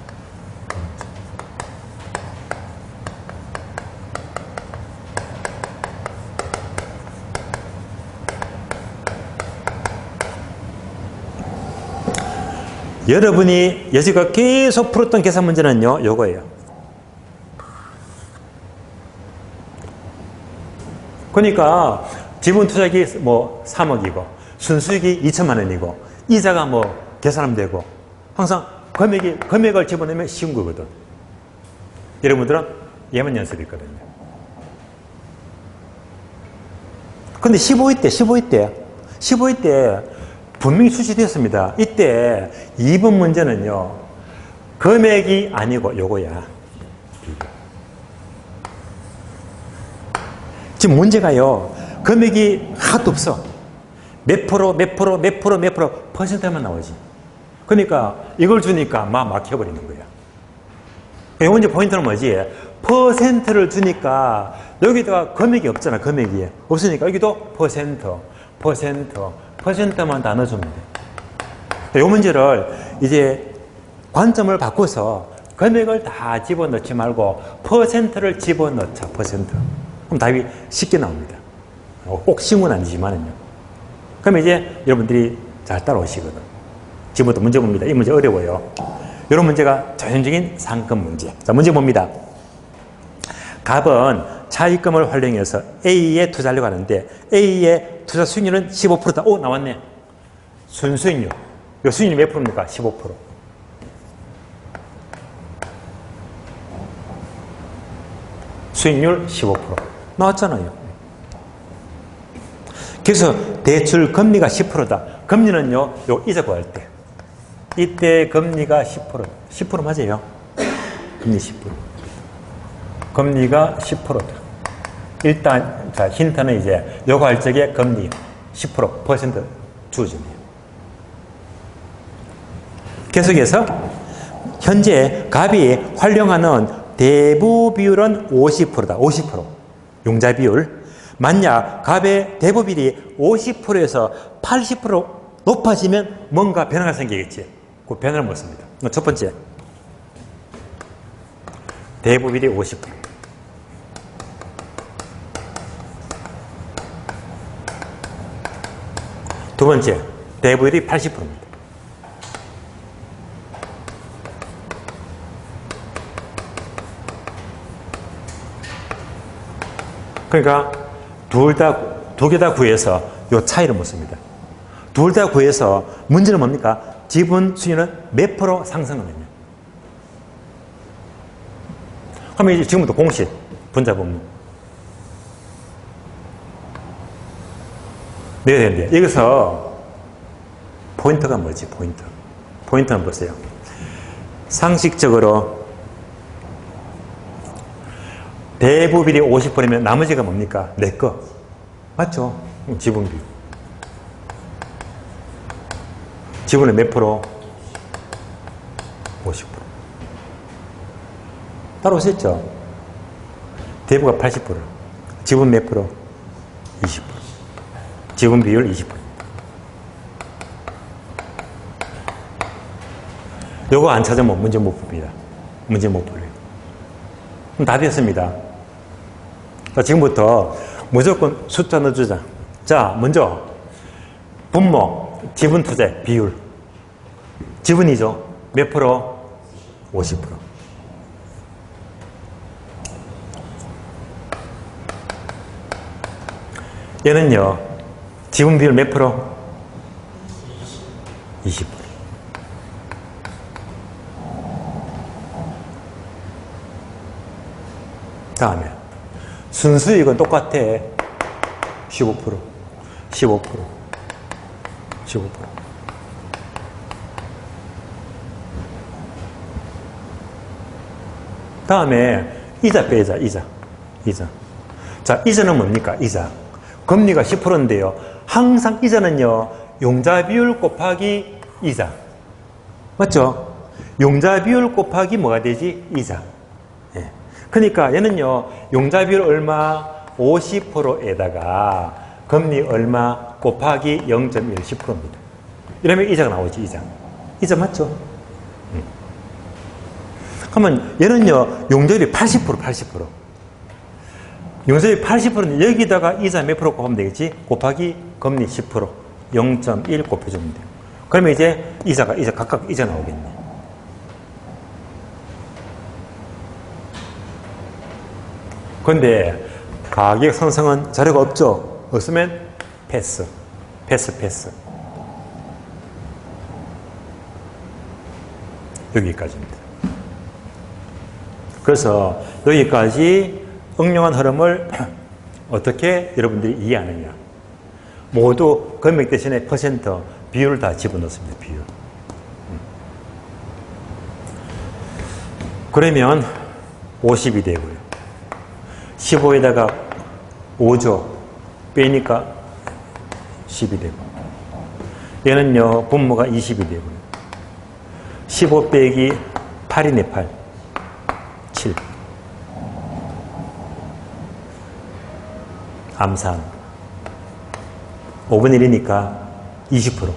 여러분이 여지껏 계속 풀었던 계산 문제는요, 요거예요. 그러니까 지분 투자액이 뭐 3억이고 순수익이 2천만 원이고 이자가 뭐 계산하면 되고 항상 금액을 집어넣으면 쉬운 거거든. 여러분들은 얘만 연습했거든요. 근데 15위 때 분명히 출시되었습니다. 이때 2번 문제는요, 금액이 아니고 요거야. 지금 문제가요, 금액이 하나도 없어. 몇 프로 퍼센트만 나오지. 그러니까 이걸 주니까 막 막혀버리는 거야. 이 문제 포인트는 뭐지? 퍼센트를 주니까 여기다가 금액이 없잖아. 금액이 없으니까 여기도 퍼센트만 다 넣어주면 돼. 이 문제를 이제 관점을 바꿔서 금액을 다 집어넣지 말고 퍼센트를 집어넣자. 퍼센트. 그럼 답이 쉽게 나옵니다. 꼭 쉬운 건 아니지만은요. 그럼 이제 여러분들이 잘 따라오시거든. 지금부터 문제 봅니다. 이 문제 어려워요. 이런 문제가 전형적인 상금 문제. 자, 문제 봅니다. 갑은 차입금을 활용해서 A에 투자하려고 하는데 A의 투자 수익률은 15%다. 오, 나왔네. 순수익률. 이 수익률이 몇 프로입니까? 15%. 수익률 15%. 나왔잖아요. 그래서 대출 금리가 10%다. 금리는요, 요 이자 구할 때. 이때 금리가 10%. 10% 맞아요. 금리 10%. 금리가 10%다. 일단, 자, 힌트는 이제 요거 할 적에 금리 10% 퍼센트 주어집니다. 계속해서 현재 갑이 활용하는 대부 비율은 50%다. 50%. 용자 비율. 만약 갑의 대부 비율이 50%에서 80% 높아지면 뭔가 변화가 생기겠지. 그 변화를 묻습니다. 첫 번째. 대부 비율이 50%. 두 번째. 대부 비율이 80%입니다. 그러니까 두 개 다 구해서 요 차이를 묻습니다. 둘 다 구해서 문제는 뭡니까? 지분 수익률은 몇 프로 상승하느냐. 그러면 이제 지금부터 공식 분자 법문 내야 되는데 여기서 포인트가 뭐지? 포인트는 보세요. 상식적으로 대부 비율이 50%면 나머지가 뭡니까? 내 거. 맞죠? 지분 비율. 지분은 몇 프로? 50%. 따라오셨죠? 대부가 80%. 지분 몇 프로? 20%. 지분 비율 20%. 요거 안 찾으면 문제 못 풉니다. 문제 못 풀어요. 그럼 다 됐습니다. 자, 지금부터 무조건 숫자 넣어주자. 자, 먼저 분모, 지분 투자 비율. 지분이죠. 몇 프로? 50%. 얘는요, 지분 비율 몇 프로? 20%. 다음에 순수익은 똑같아. 15%, 15%, 15%. 다음에 이자 빼자. 이자. 자, 이자는 뭡니까? 이자. 금리가 10%인데요. 항상 이자는요, 용자 비율 곱하기 이자. 맞죠? 용자 비율 곱하기 뭐가 되지? 이자. 예. 그러니까 얘는요, 용자 비율 얼마? 50%에다가 금리 얼마? 곱하기 0.1, 10%입니다. 이러면 이자가 나오지, 이자. 이자 맞죠? 그러면 얘는요, 용자율이 80%, 80%. 용자율이 80%는 여기다가 이자 몇 프로 곱하면 되겠지? 곱하기 금리 10%. 0.1 곱해주면 돼요. 그러면 이제 이자 각각 이자 나오겠네. 그런데 가격 상승은 자료가 없죠? 없으면 패스. 여기까지입니다. 그래서 여기까지 응용한 흐름을 어떻게 여러분들이 이해하느냐. 모두 금액 대신에 퍼센트, 비율을 다 집어넣습니다. 비율. 그러면 50이 되고요. 15에다가 5조 빼니까 10이 되고, 얘는요, 분모가 20이 되고요. 15 빼기 8이네, 8. 7. 암산. 5분의 1이니까 20%.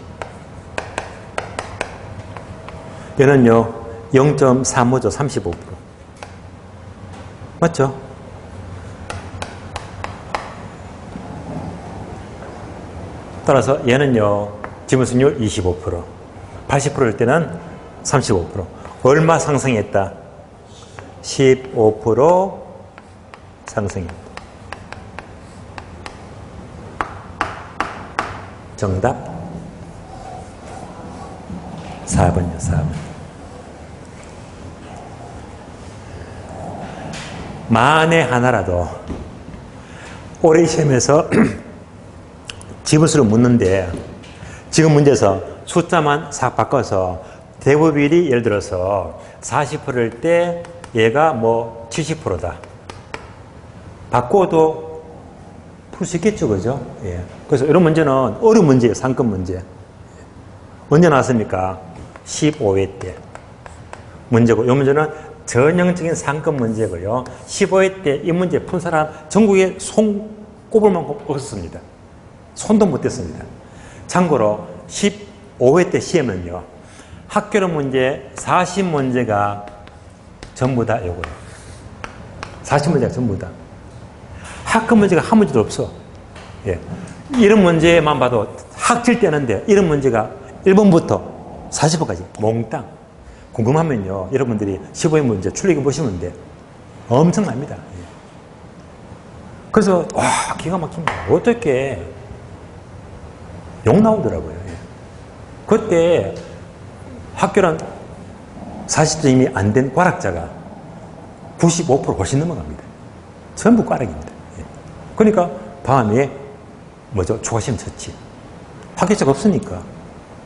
얘는요, 0.35죠, 35%. 맞죠? 따라서 얘는요, 지분수익률 25%. 80%일 때는 35%. 얼마 상승했다? 15% 상승했다. 정답 4번이요. 4번. 만에 하나라도 올해 시험에서 지분수를 묻는데, 지금 문제에서 숫자만 싹 바꿔서 대부비율이 예를 들어서 40%일 때 얘가 뭐 70%다. 바꿔도 풀 수 있겠죠, 그죠? 예. 그래서 이런 문제는 어려운 문제예요, 상권 문제. 언제 나왔습니까? 15회 때 문제고, 이 문제는 전형적인 상권 문제고요. 15회 때 이 문제 푼 사람 전국에 손 꼽을 만큼 없었습니다. 손도 못 댔습니다. 참고로 15회 때 시험은요, 학교론 문제 40문제가 전부 다 요거예요. 40문제가 전부 다. 학급 문제가 한 문제도 없어. 예. 이런 문제만 봐도 학질 떼는데, 이런 문제가 1번부터 40번까지 몽땅. 궁금하면요, 여러분들이 15회 문제 출력해 보시면 돼. 엄청납니다. 예. 그래서 와, 기가 막힙니다. 어떻게 욕 나오더라고요. 예. 그때 학교란 40점이 안 된 과락자가 95% 훨씬 넘어갑니다. 전부 과락입니다. 예. 그러니까 다음에 뭐죠? 추가시험 쳤지. 학교자가 없으니까.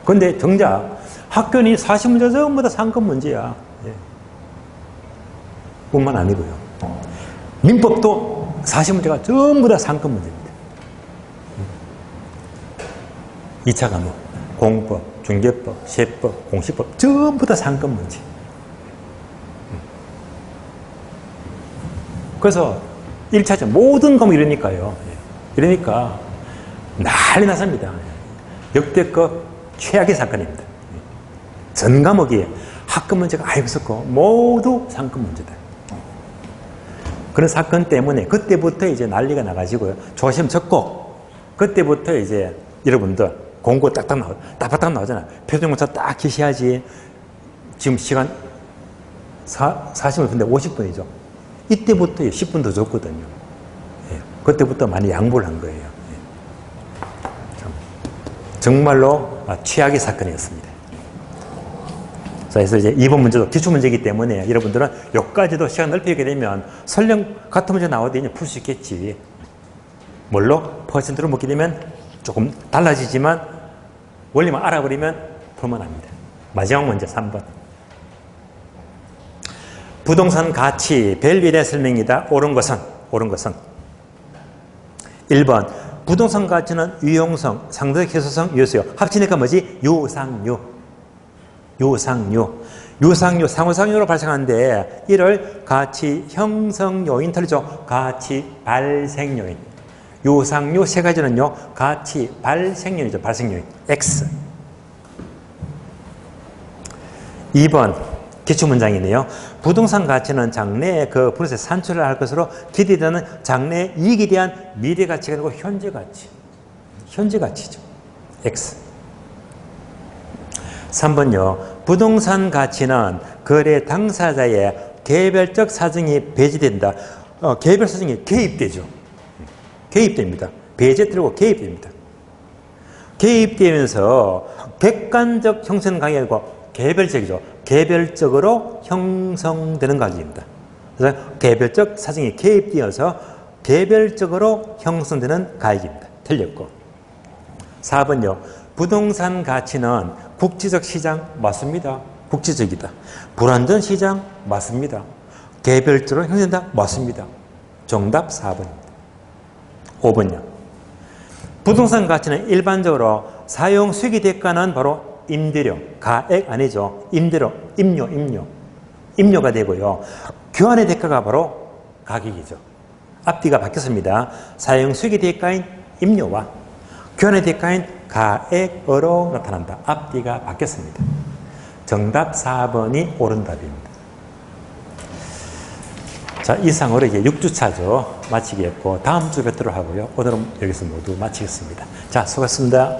근데 정작 학교는 40문제 전부 다 상권 문제야. 예. 뿐만 아니고요. 민법도 40문제가 전부 다 상권 문제입니다. 2차 과목, 공법, 중개법, 세법, 공시법 전부 다 상권 문제. 그래서 1차전 모든 과목이 이러니까요. 이러니까 난리 났습니다. 역대급 최악의 사건입니다. 전 과목이 학급 문제가 아예 없었고 모두 상권 문제다. 그런 사건 때문에 그때부터 이제 난리가 나가지고요. 조심 적고 그때부터 이제 여러분들 공고 딱딱 나오잖아. 표준공사 딱 기시하지. 지금 시간 40분인데 50분이죠. 이때부터 10분 더 줬거든요. 예, 그때부터 많이 양보를 한 거예요. 예. 정말로 최악의 사건이었습니다. 자, 그래서 이제 이번 문제도 기출문제이기 때문에 여러분들은 여기까지도 시간 넓히게 되면 설령 같은 문제 나와도 풀 수 있겠지. 뭘로? 퍼센트로 먹게 되면 조금 달라지지만 원리만 알아버리면 풀만 합니다. 마지막 문제 3번. 부동산 가치 밸류에 대한 설명이다. 옳은 것은 1번 부동산 가치는 유용성, 상대적 해소성, 유효수요. 합치니까 뭐지? 유상류, 상호상류로 발생하는데 이를 가치 형성 요인 틀리죠. 가치 발생 요인. 유상류 세 가지는요. 가치 발생 요인이죠. 발생 요인. X. 2번 기출문장이네요. 부동산 가치는 장래의 그 분에서 산출을 할 것으로 기대되는 장래 이익에 대한 미래 가치가 아니고 현재 가치. 현재 가치죠. X. 3번요. 부동산 가치는 거래 당사자의 개별적 사정이 배제된다. 개별 사정이 개입되죠. 개입됩니다. 배제 틀고 개입됩니다. 개입되면서 객관적 형성 가격이 아니고 개별적이죠. 개별적으로 형성되는 가격입니다. 그래서 개별적 사정이 개입되어서 개별적으로 형성되는 가격입니다. 틀렸고. 4번요. 부동산 가치는 국제적 시장 맞습니다. 국제적이다. 불완전 시장 맞습니다. 개별적으로 형성된다 맞습니다. 정답 4번입니다. 5번요. 부동산 가치는 일반적으로 사용 수익의 대가는 바로 임대료, 가액 아니죠. 임대료, 임료가 되고요. 교환의 대가가 바로 가격이죠. 앞뒤가 바뀌었습니다. 사용 수익의 대가인 임료와 교환의 대가인 가액으로 나타난다. 앞뒤가 바뀌었습니다. 정답 4번이 옳은 답입니다. 자, 이상으로 이제 6주차죠. 마치겠고 다음 주 뵙도록 하고요. 오늘은 여기서 모두 마치겠습니다. 자, 수고하셨습니다.